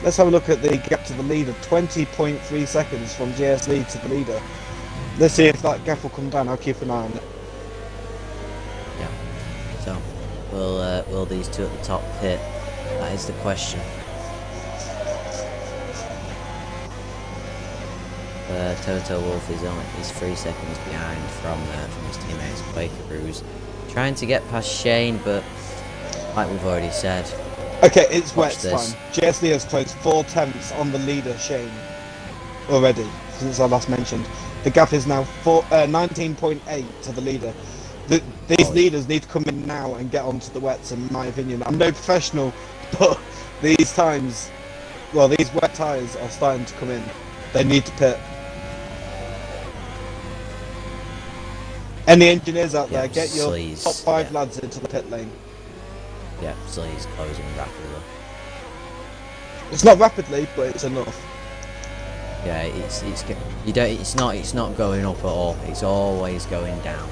Let's have a look at the gap to the leader. 20.3 seconds from JSD to the leader. Let's see if that gap will come down. I'll keep an eye on it. Yeah. So, will these two at the top pit? That is the question. Toto Wolff is 3 seconds behind from his teammates Quaker, who's trying to get past Shane, but like we've already said. Okay, it's wet this. time. JSD has closed 4 tenths on the leader Shane already since I last mentioned. The gap is now 19.8 to the leader. These leaders need to come in now and get onto the wets, in my opinion. I'm no professional, but these times, well, these wet tyres are starting to come in. They need to pit. Any engineers out there, get your top 5 lads into the pit lane. Yeah, Slee's closing rapidly. It's not rapidly, but it's enough. Yeah, it's not going up at all. It's always going down.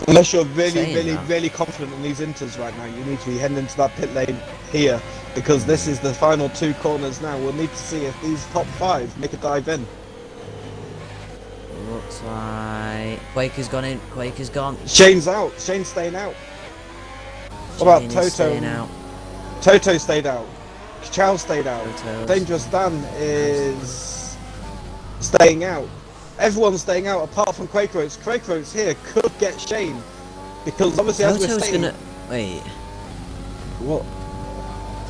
Unless you're really confident in these inters right now, you need to be heading into that pit lane here, because this is the final 2 corners now. We'll need to see if these top 5 make a dive in. Looks like Quaker's gone in. Quaker's gone. Shane's out. Shane's staying out. What about Toto? Staying out. Toto stayed out. Chow stayed out. Toto's. Dangerous Dan is staying out. Everyone's staying out apart from Quaker Oats. Quaker Oats here could get Shane, because obviously as we're saying... Wait. What?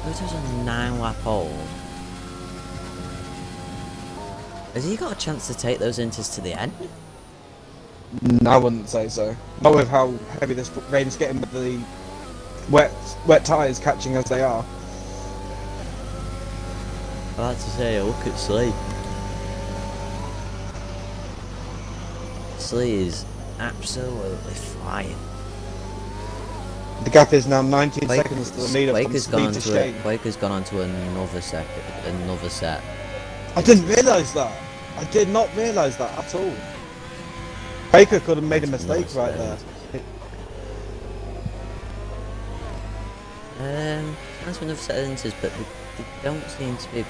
Toto's on 9-lap old. Has he got a chance to take those inters to the end? No, I wouldn't say so. Not with how heavy this rain's getting, with the wet tyres catching as they are. I like to say, look at Slee. Slee is absolutely flying. The gap is now 19 seconds to the leader from Speed to Shane. Quaker's gone on to another set. I didn't realise that. I did not realise that at all. Quaker could have made a mistake right there. That's another set of inters, but they don't seem to be.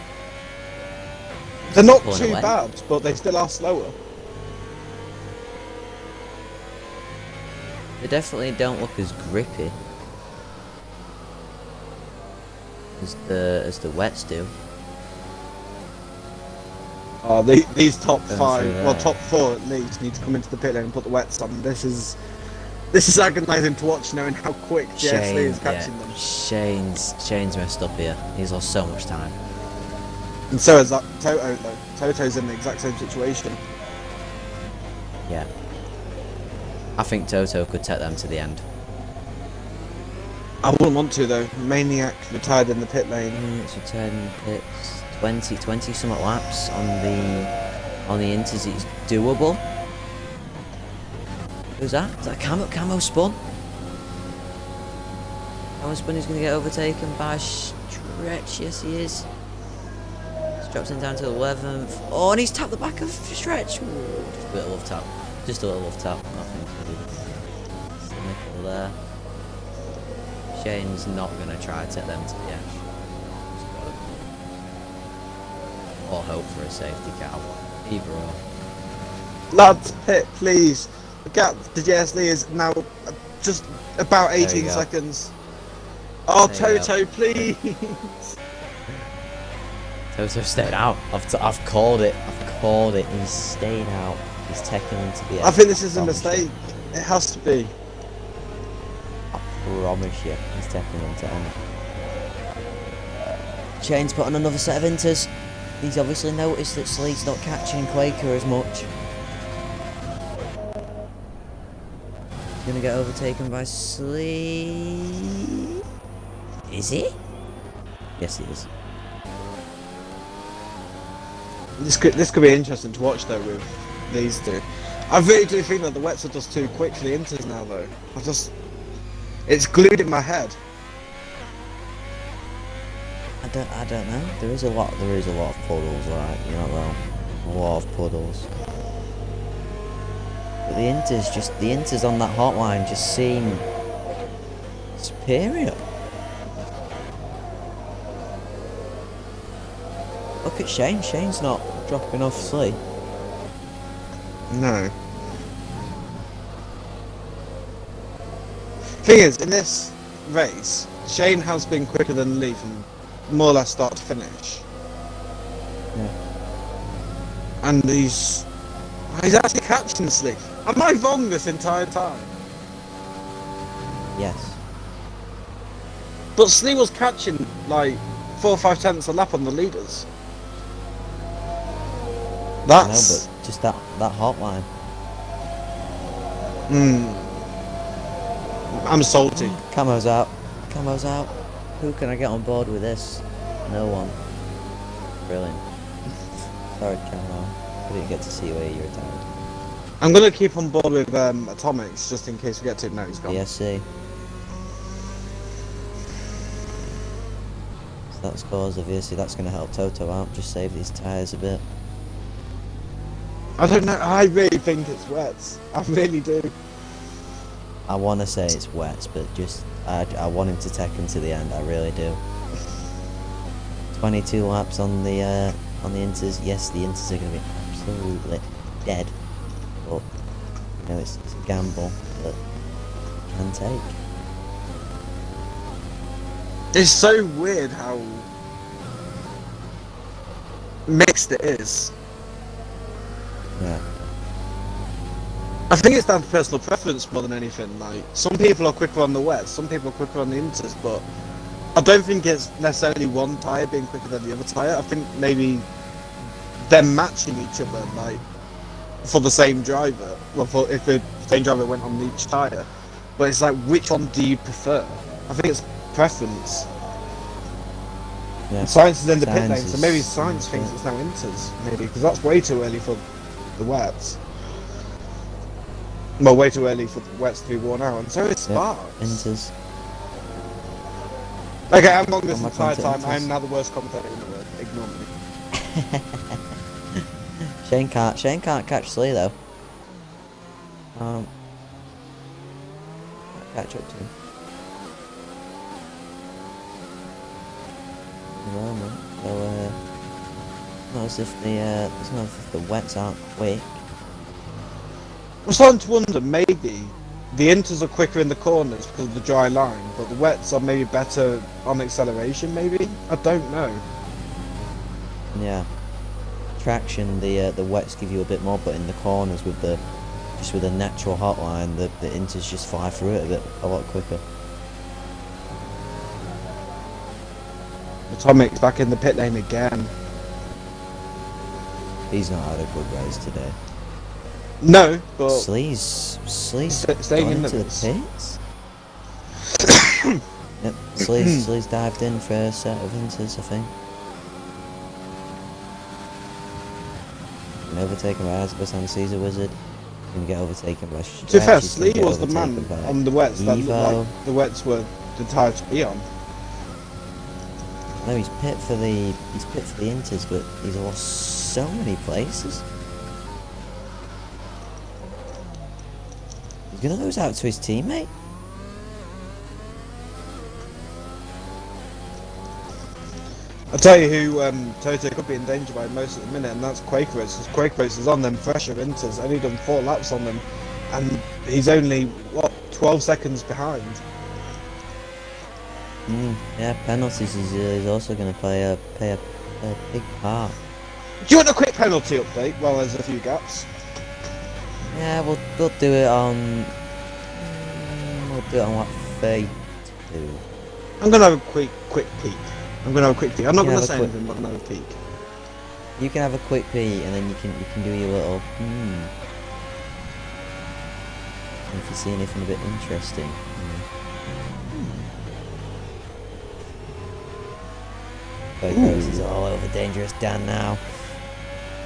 They're not pulling too away. bad, but they still are slower. They definitely don't look as grippy as the wets do. Oh, these top Going five, through well, there. top four at least, need to come into the pit lane and put the wets on. This is agonising to watch, knowing how quick JSL is catching them. Shane's messed up here. He's lost so much time. And so is that Toto, though. Toto's in the exact same situation. Yeah. I think Toto could take them to the end. I wouldn't want to, though. Maniac retired in the pit lane. It's returning pits. 20 somewhat laps on the Inters. It's doable. Who's that? Is that Camo spun? Camo spun is going to get overtaken by Stretch. Yes, he is. Drops him down to 11th. Oh, and he's tapped the back of Stretch. Ooh, just a little love tap. Just a little love tap. Nothing to do. Cynical there. Shane's not going to try to take them to the edge. Or hope for a safety car. Either or. Lads, pit, please. The gap to JSL is now just about 18 go. seconds. Oh, There you Toto, please. Toto stayed out. I've called it. He's stayed out. He's taken them to the edge. I think this is a Promise you. mistake. It has to be. I promise you, he's taking them to end. Shane's put on another set of Inters. He's obviously noticed that Sleet's not catching Quaker as much. He's gonna get overtaken by Sleet. Is he? Yes, he is. This could be interesting to watch, though, with these two. I really do think that the wets are just too quick for the Inters now, though. It's glued in my head. I don't know. There is a lot of puddles, right? You know, though. A lot of puddles. But the Inters on that hotline just seem superior. Look at Shane. Shane's not dropping off Slee. No. Thing is, in this race, Shane has been quicker than Lee from more or less start to finish. Yeah. And he's actually catching Slee. Am I wrong this entire time? Yes. But Slee was catching like 4 or 5 tenths a lap on the leaders. I know, That's but just that hotline. I'm salty. Camo's out. Who can I get on board with this? No one. Brilliant. Sorry, Camo. I didn't get to see where you retired. I'm gonna keep on board with Atomics just in case we get to him. No, he's gone. BSC. So that scores, obviously. That's going to help Toto out. Just save these tyres a bit. I don't know. I really think it's wets. I really do. I want to say it's wet, but just I want him to take him to the end. I really do. 22 laps on the Inters. Yes, the Inters are going to be absolutely dead, but you know it's a gamble that you can take. It's so weird how mixed it is. Yeah. I think it's down to personal preference more than anything. Like, some people are quicker on the wets, some people are quicker on the Inters, but I don't think it's necessarily one tyre being quicker than the other tyre. I think maybe them matching each other, like, for the same driver. Well, if the same driver went on each tyre. But it's like, which one do you prefer? I think it's preference. Yeah. Science is in the pit Science lane, so is- maybe Science thinks it's now Inters, maybe, because that's way too early for the wets. Well, way too early for the wets to be worn out, and so is Yep. Sparks. Inters. Okay, I'm wrong this On my entire content time. Inters. I'm now the worst commentator in the world. Ignore me. Shane can't catch Slee though. Can't catch up to him. the moment. So not as if it's not as if the wets aren't quick. I'm starting to wonder, maybe the inters are quicker in the corners because of the dry line, but the wets are maybe better on acceleration, maybe? I don't know. Yeah. Traction, the wets give you a bit more, but in the corners with the natural hotline, the inters just fly through it a lot quicker. Atomic's back in the pit lane again. He's not had a good race today. No, but Slee's staying gone in into the the pits. Yep, Slee's dived in for a set of inters, I think. Been overtaken by Azabeth and Caesar Wizard. Gonna get overtaken by Stretch. to be fair, He's gonna Slee get was the man overtaken by on the wets that looked Evo. like the wets were the tyre to be on. No, he's pit for the inters, but he's lost so many places. He's gonna lose out to his teammate. I'll tell you who Toto could be in danger by most at the minute, and that's Quakeros, because Quakeros is on them fresher inters, only done 4 laps on them, and he's only, what, 12 seconds behind. Yeah, penalties is also going to play a big part. Do you want a quick penalty update? Well, there's a few gaps. Yeah, we'll do it on lap 32. I'm gonna have a quick peek. I'm not You gonna have a say quick- anything, but I'm gonna have a peek. You can have a quick pee, and then you can do your little And if you see anything a bit interesting. Quakeros is all over Dangerous Dan now.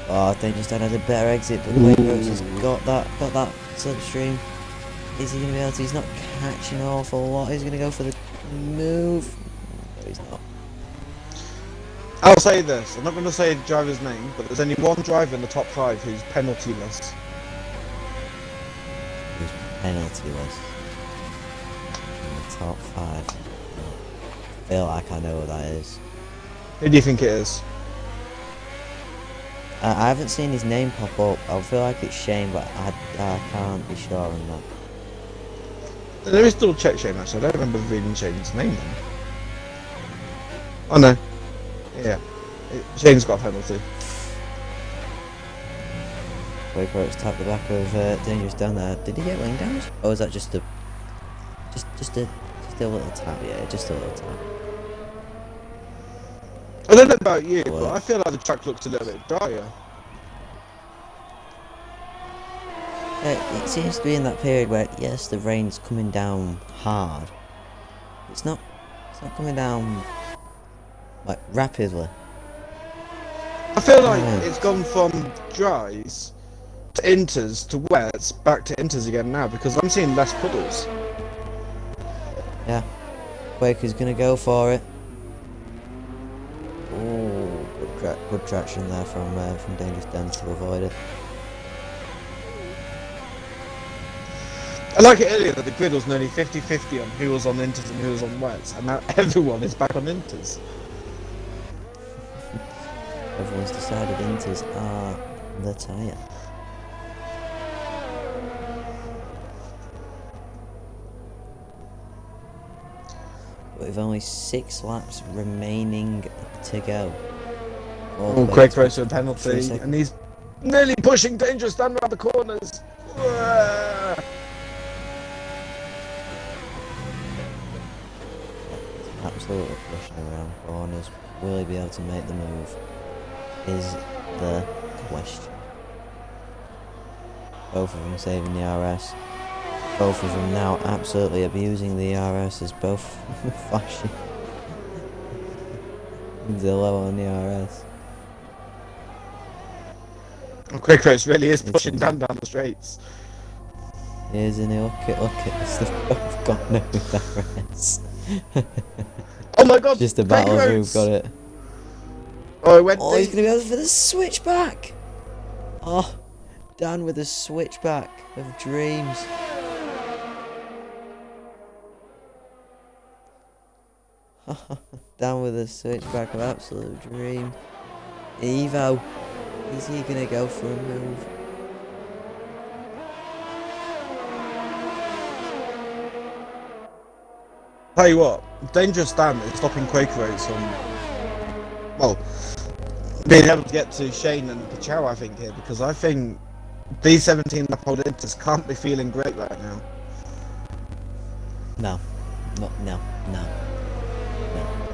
Oh, Dangerous Dan has a better exit, but Quakeros has got that slipstream. Is he going to be able to? He's not catching an awful lot. He's going to go for the move. No, he's not. I'll say this, I'm not gonna say the driver's name, but there's only one driver in the top 5 who's penaltyless. He's penaltyless. In the top 5. I feel like I know who that is. Who do you think it is? I haven't seen his name pop up. I feel like it's Shane, but I can't be sure on that. Let me still check Shane actually, I don't remember reading Shane's name then. Oh no. Yeah. Shane's got a penalty. Quakeros tapped the back of Dangerous down there. Did he get wing damage? Or was that just a little tap? Yeah, just a little tap. I don't know about you, What? but I feel like the track looks a little bit drier. It seems to be in that period where, yes, the rain's coming down hard. It's not coming down like rapidly. I feel like Yeah. it's gone from dries to inters to wets back to inters again now because I'm seeing less puddles. Yeah. Quaker's gonna go for it. Oh, good traction there from Dangerous Dan to avoid it. I like it earlier that the grid was nearly 50-50 on who was on inters and who was on wets, and now everyone is back on inters. Everyone's decided inters are the tyre. But with only 6 laps remaining to go. Oh, Quakeros with a for a penalty, second. and he's nearly pushing Dangerous Dan around the corners. Absolutely pushing around corners. Will he be able to make the move? Is the question. Both of them saving the RS. Both of them now absolutely abusing the RS as both flashing. Zillow on the RS. Quakeros really is It's pushing a- Dan down the straights. Isn't he? Look at this. They've both got no RS. Oh my god! Just a battle of who've Quakeros! got it. Oh, it went Oh, he's deep. gonna be able for the switchback. Oh, Dan with a switchback of dreams. Down with a switchback of absolute dream. Evo, is he gonna go for a move? Tell you what, Dangerous Dan is stopping Quaker Oats from, well, being able to get to Shane and Pachow, I think, here, because I think these 17 lap old Inters can't be feeling great right now. No. No,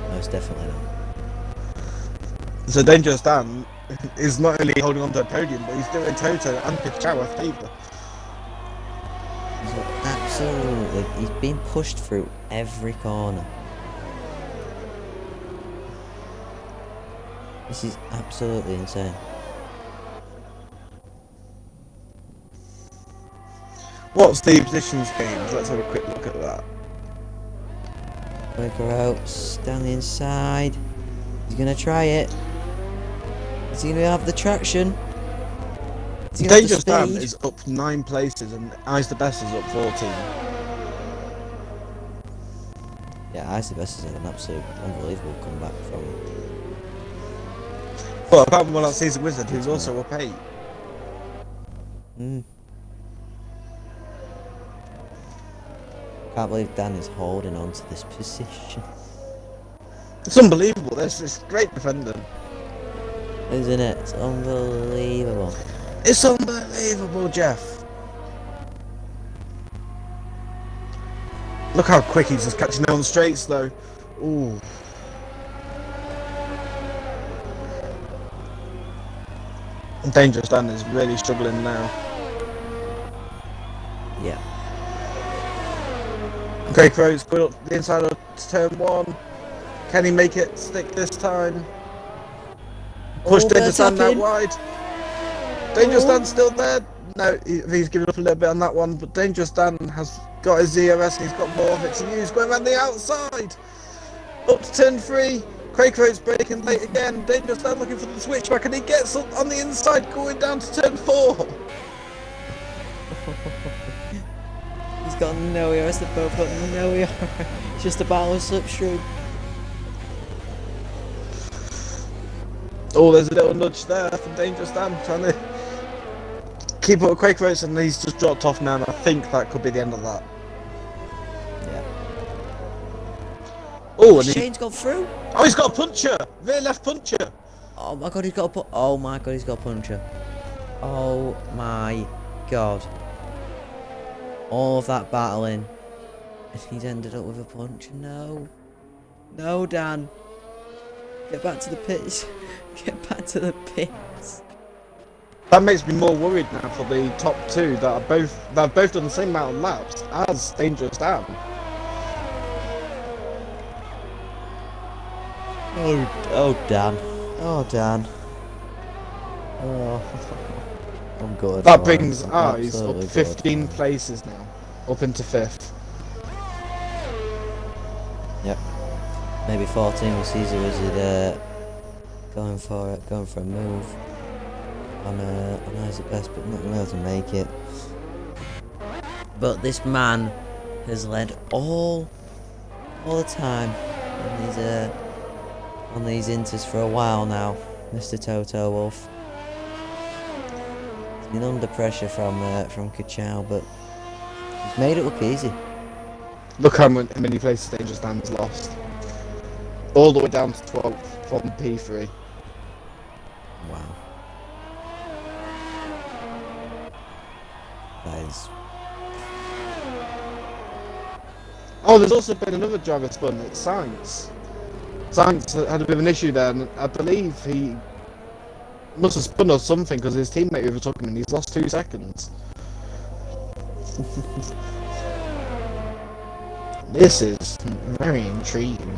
most definitely not. So Dangerous Dan is not only holding on to a podium, but he's doing Toto and Pachow a favour. So absolutely, he's been pushed through every corner. This is absolutely insane. What's the positions games? Let's have a quick look at that. Quaker Oats down the inside. He's gonna try it. Is he gonna have the traction? Is he gonna have the Dangerous Dan speed? is up 9 places and Ice the Best is up 14. Yeah, Ice the Best is an absolute unbelievable comeback from. Well, apart from that Season Wizard, who's also up 8. Can't believe Dan is holding on to this position. It's unbelievable, this is great defending. Isn't it? It's unbelievable. It's unbelievable, Jeff. Look how quick he's just catching it on the straights, though. Ooh. Dangerous Dan is really struggling now. Yeah. Craig Rose put up the inside of turn 1. Can he make it stick this time? Push Dangerous Dan out wide. Dangerous Dan's still there. No, he's giving up a little bit on that one, but Dangerous Dan has got his ZRS and he's got more of it to use. Going around the outside. Up to turn 3. Craig Rose braking late again. Dangerous Dan looking for the switchback and he gets up on the inside going down to turn 4. He's got no ERS, they've both got no ERS. It's just a battle of slipstream. Oh, there's a little nudge there from Dangerous Dan trying to keep up with Quake Race and he's just dropped off now and I think that could be the end of that. Yeah. Oh, and Shane's gone through. oh, he's got a puncher! Rear left puncher! Oh my god, he's got a oh my god, he's got a puncher. Oh my god. All of that battling. And he's ended up with a puncher. No. No, Dan. Get back to the pits. Get back to the pits. That makes me more worried now for the top 2 that have both done the same amount of laps as Dangerous Dan. Oh Dan. Oh Dan. Oh. I'm good. That brings I'm Eyes up absolutely 15 good. places now, up into 5th. Yep. Maybe 14 with Caesar Wizard going for a move on Isaac Best, but not able to make it. But this man has led all the time on these inters for a while now, Mr. Toto Wolf. He's been under pressure from Kachow, but he's made it look easy. Look how many places Dangerous Dan's lost. All the way down to 12th from P3. Wow. That is. Oh, there's also been another driver spun, it's Science. Science had a bit of an issue there, and I believe he must have spun or something because his teammate overtook him and he's lost 2 seconds. This is very intriguing.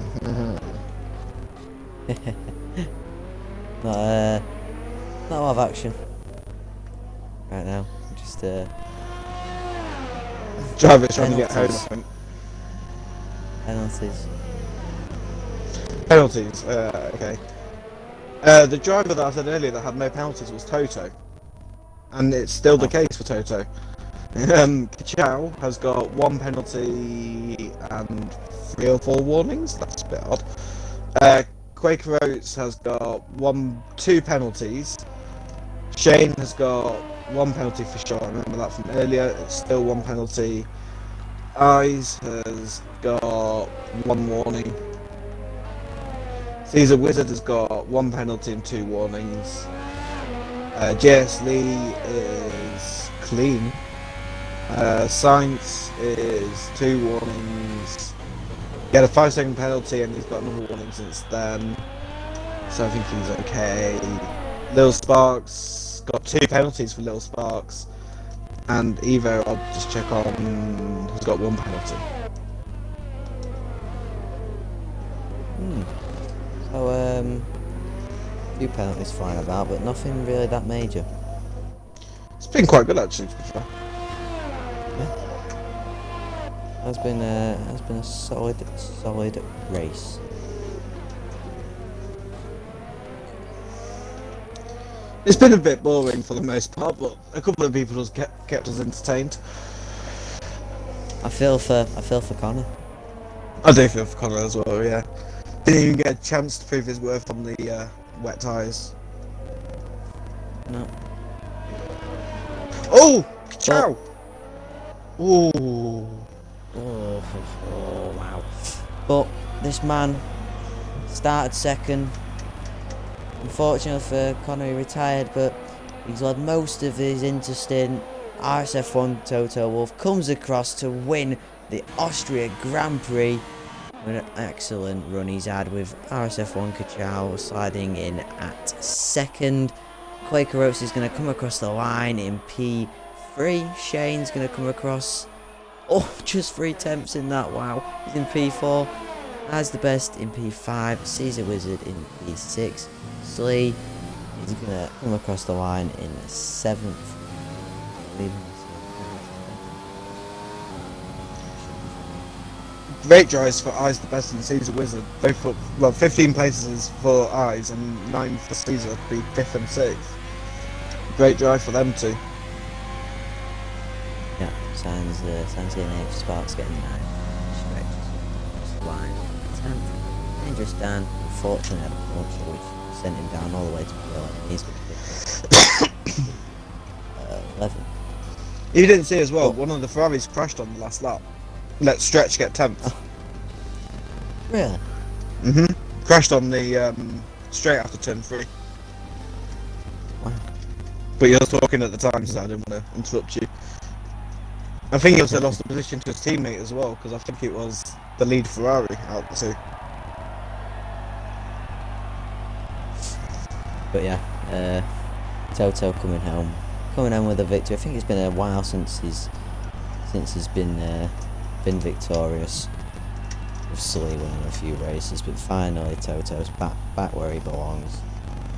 Not a lot of action right now. Just Driver's trying to get home, I think. penalties. Penalties, okay. The driver that I said earlier that had no penalties was Toto. And it's still the case for Toto. Kachau has got 1 penalty and 3 or 4 warnings. That's a bit odd. Quaker Oats has got 2 penalties. Shane has got 1 penalty for sure. I remember that from earlier. It's still 1 penalty. Eyes has got 1 warning. Caesar Wizard has got 1 penalty and 2 warnings. JS Lee is clean. Science is 2 warnings. He had a 5-second penalty and he's got another warning since then. So I think he's okay. Lil Sparks got 2 penalties for Lil Sparks. And Evo, I'll just check on, has got 1 penalty. So, a few penalties flying about, but nothing really that major. It's been quite good actually, to be fair. Has been a solid race. It's been a bit boring for the most part, but a couple of people just kept us entertained. I feel for Connor. I do feel for Connor as well, yeah. Didn't even get a chance to prove his worth on the wet tyres. No. Oh! Ciao! Oh! Oh, wow. But this man started second. Unfortunately for Connor, he retired, but he's led most of his interstint. RSF1 Toto Wolff comes across to win the Austria Grand Prix. What an excellent run he's had, with RSF1 Kachau sliding in at second. Quaker Oats is going to come across the line in P3. Shane's going to come across. Oh, just 3 tenths in that. Wow. He's in P4. As the best in P5. Caesar Wizard in P6. Slee is going to come across the line in 7th. Great drives for Eyes the best and Caesar Wizard. Both up, well, 15 places for Eyes and 9 for Caesar to be 5th and 6th. Great drive for them too. Yeah, Sans getting 8th, Sparks getting 9th. Stretch line 10th. Dangerous Dan, unfortunately, had a punch which sent him down all the way to below, and he's going to pick up 11. You didn't see as well, one of the Ferraris crashed on the last lap. Let Stretch get 10th. Oh. Really? Crashed on the straight after turn 3. Wow. But you were talking at the time, so I didn't want to interrupt you. I think he also lost the position to his teammate as well, because I think it was the lead Ferrari out the 2. But yeah, Toto coming home with a victory. I think it's been a while since he's been victorious, with Sully winning a few races, but finally Toto's back where he belongs,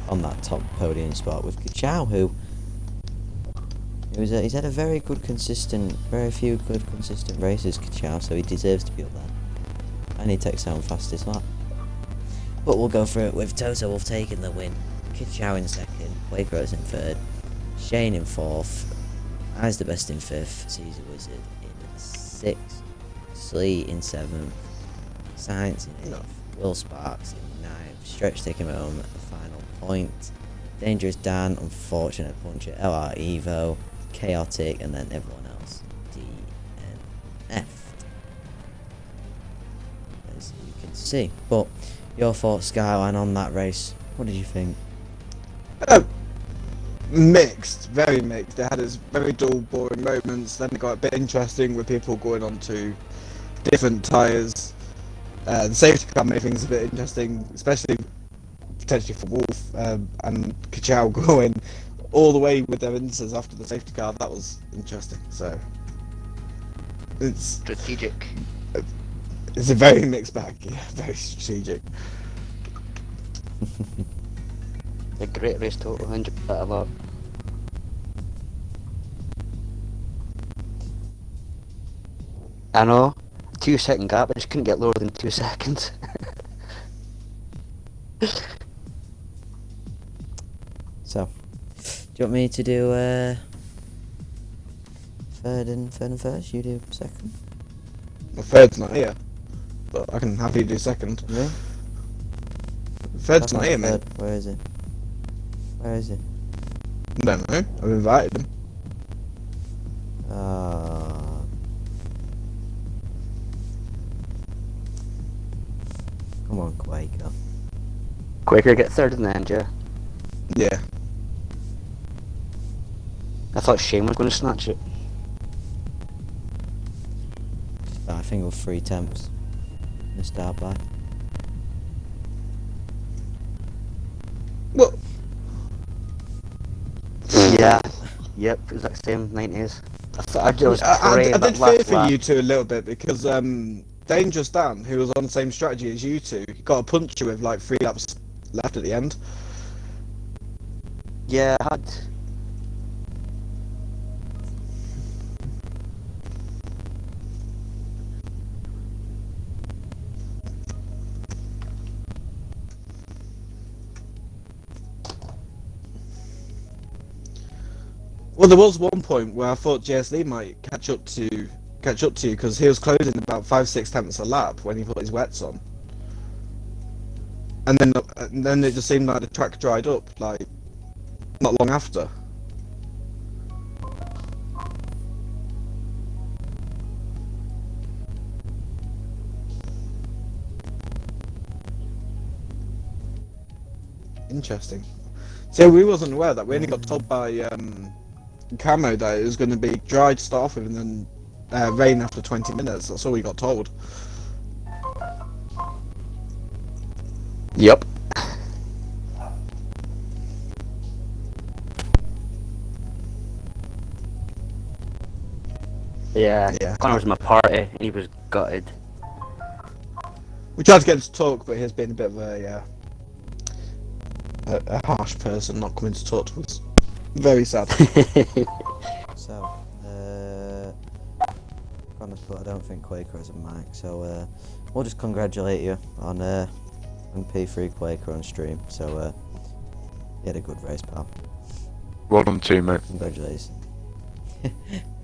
on that top podium spot with Kachau, he's had a very few good consistent races, Kachau, so he deserves to be up there, and he takes home fastest lap. But we'll go through it with Toto Wolff taking the win, Kachau in 2nd, Quaker Oats in 3rd, Shane in 4th, Eyes the best in 5th, Caesar Wizard in 6th, Slee in 7th, Science in 8th, Will Sparks in 9th, Stretch taking home at the final point, Dangerous Dan, unfortunate puncher, LR Evo, Chaotic, and then everyone else DNF, as you can see. But your thoughts, Skyline, on that race? What did you think? Mixed, very mixed. It had its very dull, boring moments. Then it got a bit interesting with people going on to different tyres. The safety car made things a bit interesting, especially potentially for Wolff, and Kachau going all the way with their inters after the safety car. That was interesting. So it's Strategic. It's a very mixed bag. Yeah, very strategic. A great race total, 100 a lot. I know, 2-second gap, I just couldn't get lower than 2 seconds. So, do you want me to do third and first. You do second. Well, third's not here, but I can happily do second. Yeah. Third's not here, mate. Third. Where is it? Where is it? I don't know. I've invited him. Come on, Quaker. Quaker get third in the end, yeah. Yeah. I thought Shane was going to snatch it. I think it was 3 temps. To start by. Well, Yeah. Yep, exact same 90s. I just I prayed did that fear last for lap. you two a little bit because Dangerous Dan, who was on the same strategy as you two, got a puncher with like 3 laps left at the end. Yeah, I had. Well, there was one point where I thought JSD might catch up to you because he was closing about 5-6 tenths a lap when he put his wets on, and then it just seemed like the track dried up like not long after. Interesting. So we wasn't aware that we only got told by Camo that it was going to be dry to start off with and then rain after 20 minutes. That's all we got told. Yep. Yeah, Yeah. Connor was in my party and he was gutted. We tried to get him to talk, but he's been a bit of a harsh person, not coming to talk to us. Very sad. So, Connor put, I don't think Quaker has a mic, so we'll just congratulate you on P3 Quaker on stream. So, you had a good race, pal. Well done too, mate. Congratulations.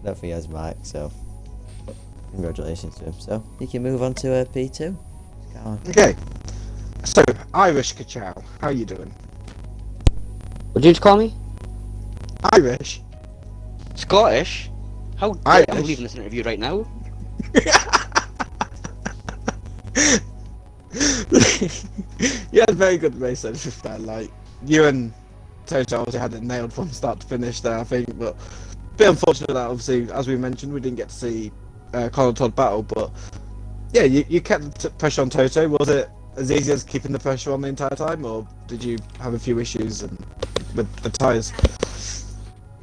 Don't think he has a mic, so congratulations to him. So, you can move on to P2. Go on. Okay. So, Irish Kachow, how you doing? What did you call me? Irish? Scottish? How dare Irish. I'm leaving this interview right now. You had a very good race, to be fair. Like, you and Toto obviously had it nailed from start to finish there, I think, but a bit unfortunate that, obviously, as we mentioned, we didn't get to see Conor Todd battle, but yeah, you kept the pressure on Toto. Was it as easy as keeping the pressure on the entire time, or did you have a few issues with the tyres?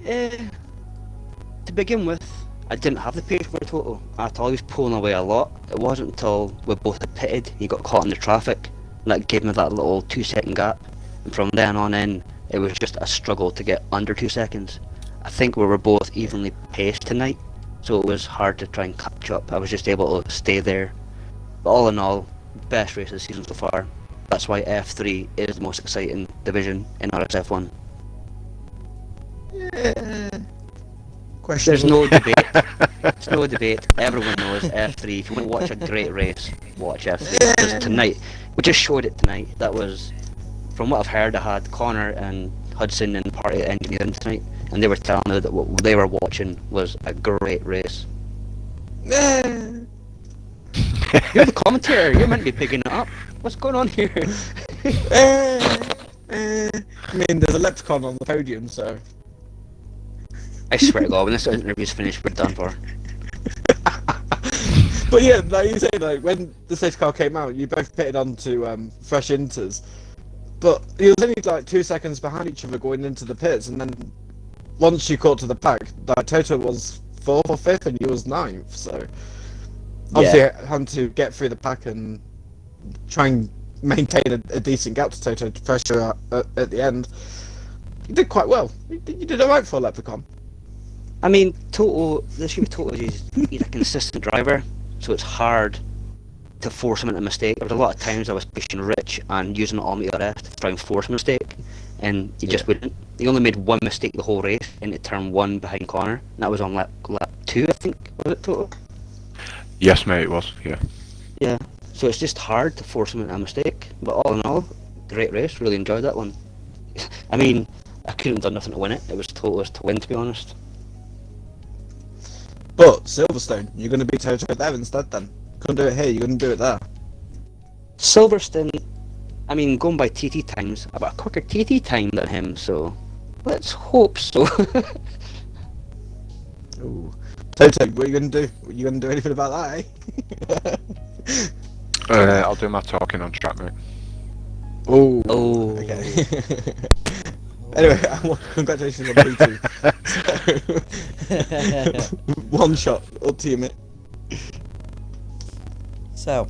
To begin with, I didn't have the pace for Toto at all. He was pulling away a lot. It wasn't until we both had pitted, he got caught in the traffic, and that gave me that little 2-second gap. And from then on in, it was just a struggle to get under 2 seconds. I think we were both evenly paced tonight, so it was hard to try and catch up. I was just able to stay there. But all in all, best race of the season so far. That's why F3 is the most exciting division in RSF1. There's no debate. There's no debate. Everyone knows F3. If you want to watch a great race, watch F3. Because tonight, we just showed it tonight. That was, from what I've heard, I had Connor and Hudson and party engineering tonight, and they were telling me that what they were watching was a great race. You're the commentator. You're meant to be picking it up. What's going on here? I mean, there's a Lepticon on the podium, so. I swear to God, when this interview's finished, we're done for. But yeah, like you say, like when the safety car came out, you both pitted onto fresh inters, but you was only like 2 seconds behind each other going into the pits, and then once you caught to the back, like Toto was 4th or 5th, and you was 9th. So obviously, having to get through the pack and try and maintain a decent gap to Toto to pressure at the end. You did quite well. You did alright for a Leprechaun. I mean, Toto, the issue with Toto is he's a consistent driver, so it's hard to force him into a mistake. There was a lot of times I was pushing Rich and using all my RF to try and force a mistake, and he just wouldn't. He only made one mistake the whole race into turn 1 behind Connor, and that was on lap 2, I think, was it total? Yes, mate, it was. Yeah. Yeah. So it's just hard to force him into a mistake, but all in all, great race, really enjoyed that one. I mean, I couldn't have done nothing to win it, it was total as to win, to be honest. But Silverstone, you're going to be Toto there instead then. Couldn't do it here, you're going to do it there. Silverstone, I mean, going by TT times, I've got a quicker TT time than him, so let's hope so. Ooh. Toto, what are you going to do? Are you going to do anything about that, eh? I'll do my talking on track, mate. Oh. Oh. Okay. Anyway, congratulations on P2. One shot, up to you, mate. So,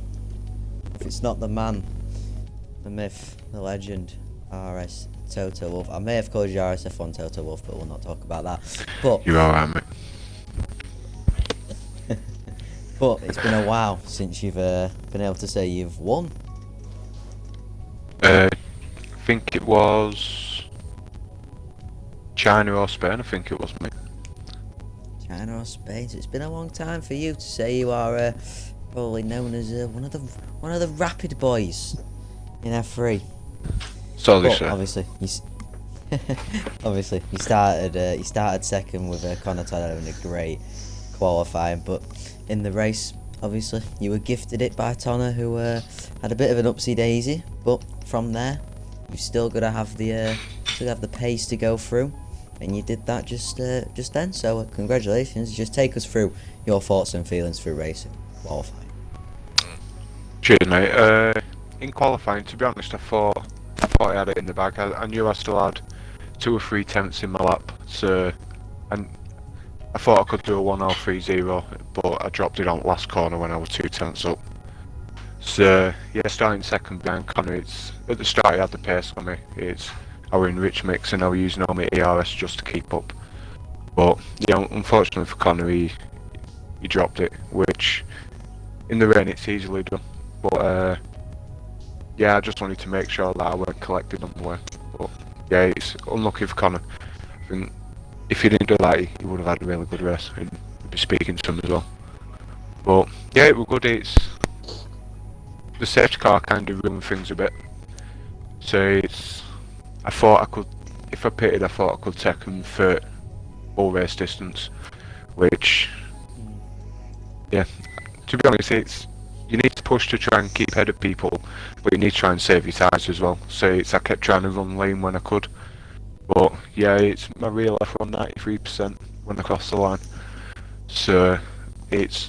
if it's not the man, the myth, the legend, RS Toto Wolf. I may have called you RSF1 Toto Wolf, but we'll not talk about that. But You're alright, mate. but it's been a while since you've been able to say you've won. I think it was China or Spain. I think it was, mate. China or Spain. So it's been a long time for you to say you are probably known as one of the rapid boys in F3. So they But say. obviously, obviously, you started second with Connor Tyler having a great qualifying, but in the race, obviously, you were gifted it by Tonner, who had a bit of an upsy daisy. But from there, you've still got to have the pace to go through, and you did that just then. So congratulations! Just take us through your thoughts and feelings through racing qualifying. Cheers, mate. In qualifying, to be honest, I thought I had it in the bag. I knew I still had 2 or 3 tenths in my lap, so and I thought I could do a 1.030, but I dropped it on the last corner when I was 2 tenths up. So yeah, starting second behind Connor. It's at the start he had the pace on me. I were in rich mix and I was using all my ERS just to keep up. But yeah, unfortunately for Connor, he dropped it, which in the rain it's easily done. But yeah, I just wanted to make sure that I weren't collected on the way. But yeah, it's unlucky for Connor. I think if he didn't do that, he would have had a really good race, and I'd be speaking to him as well. But yeah, it was good. It's the safety car kind of ruined things a bit. So I thought I could, if I pitted, I thought I could take him for full race distance, which, yeah, to be honest, you need to push to try and keep ahead of people, but you need to try and save your tyres as well. So I kept trying to run lane when I could, but yeah, my real left on 93% when I crossed the line. So to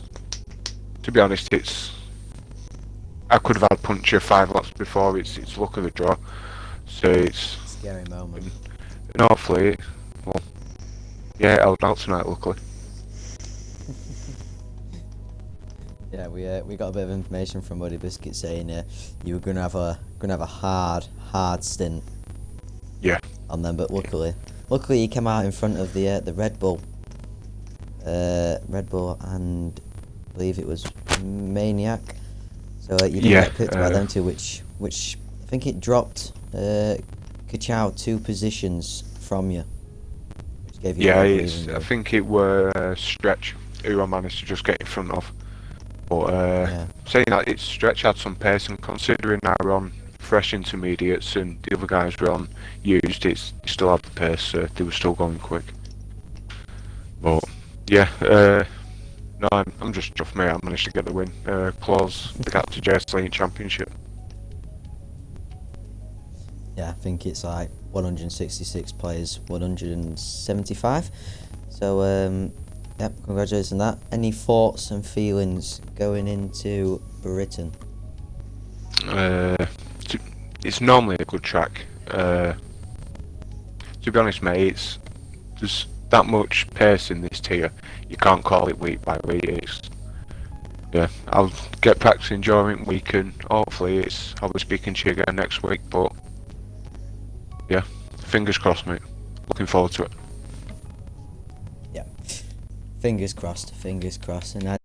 be honest, I could have had puncture 5 laps before. It's luck of the draw. So it's Scary moment. and hopefully, well, yeah, it held out tonight, luckily. Yeah, we got a bit of information from Muddy Biscuit saying you were gonna have a hard stint. Yeah. On them, but luckily you came out in front of the Red Bull, and I believe it was Maniac. So you didn't get picked by them two, which I think it dropped Kachow 2 positions from you. Which gave you Yeah, I I think it were Stretch who I managed to just get in front of. But saying that, Stretch had some pace, and considering I were on fresh intermediates and the other guys were on used, they still had the pace, so they were still going quick. But yeah, no, I'm just chuffed, mate. I managed to get the win. Close the gap to JS Championship. Yeah, I think it's like 166 players, 175. So yep, congratulations on that. Any thoughts and feelings going into Britain? It's normally a good track. To be honest, mate, there's that much pace in this tier. You can't call it week by week. Yeah, I'll get practicing during week, and hopefully I'll be speaking to you again next week. But yeah, fingers crossed, mate. Looking forward to it. Yeah, fingers crossed. And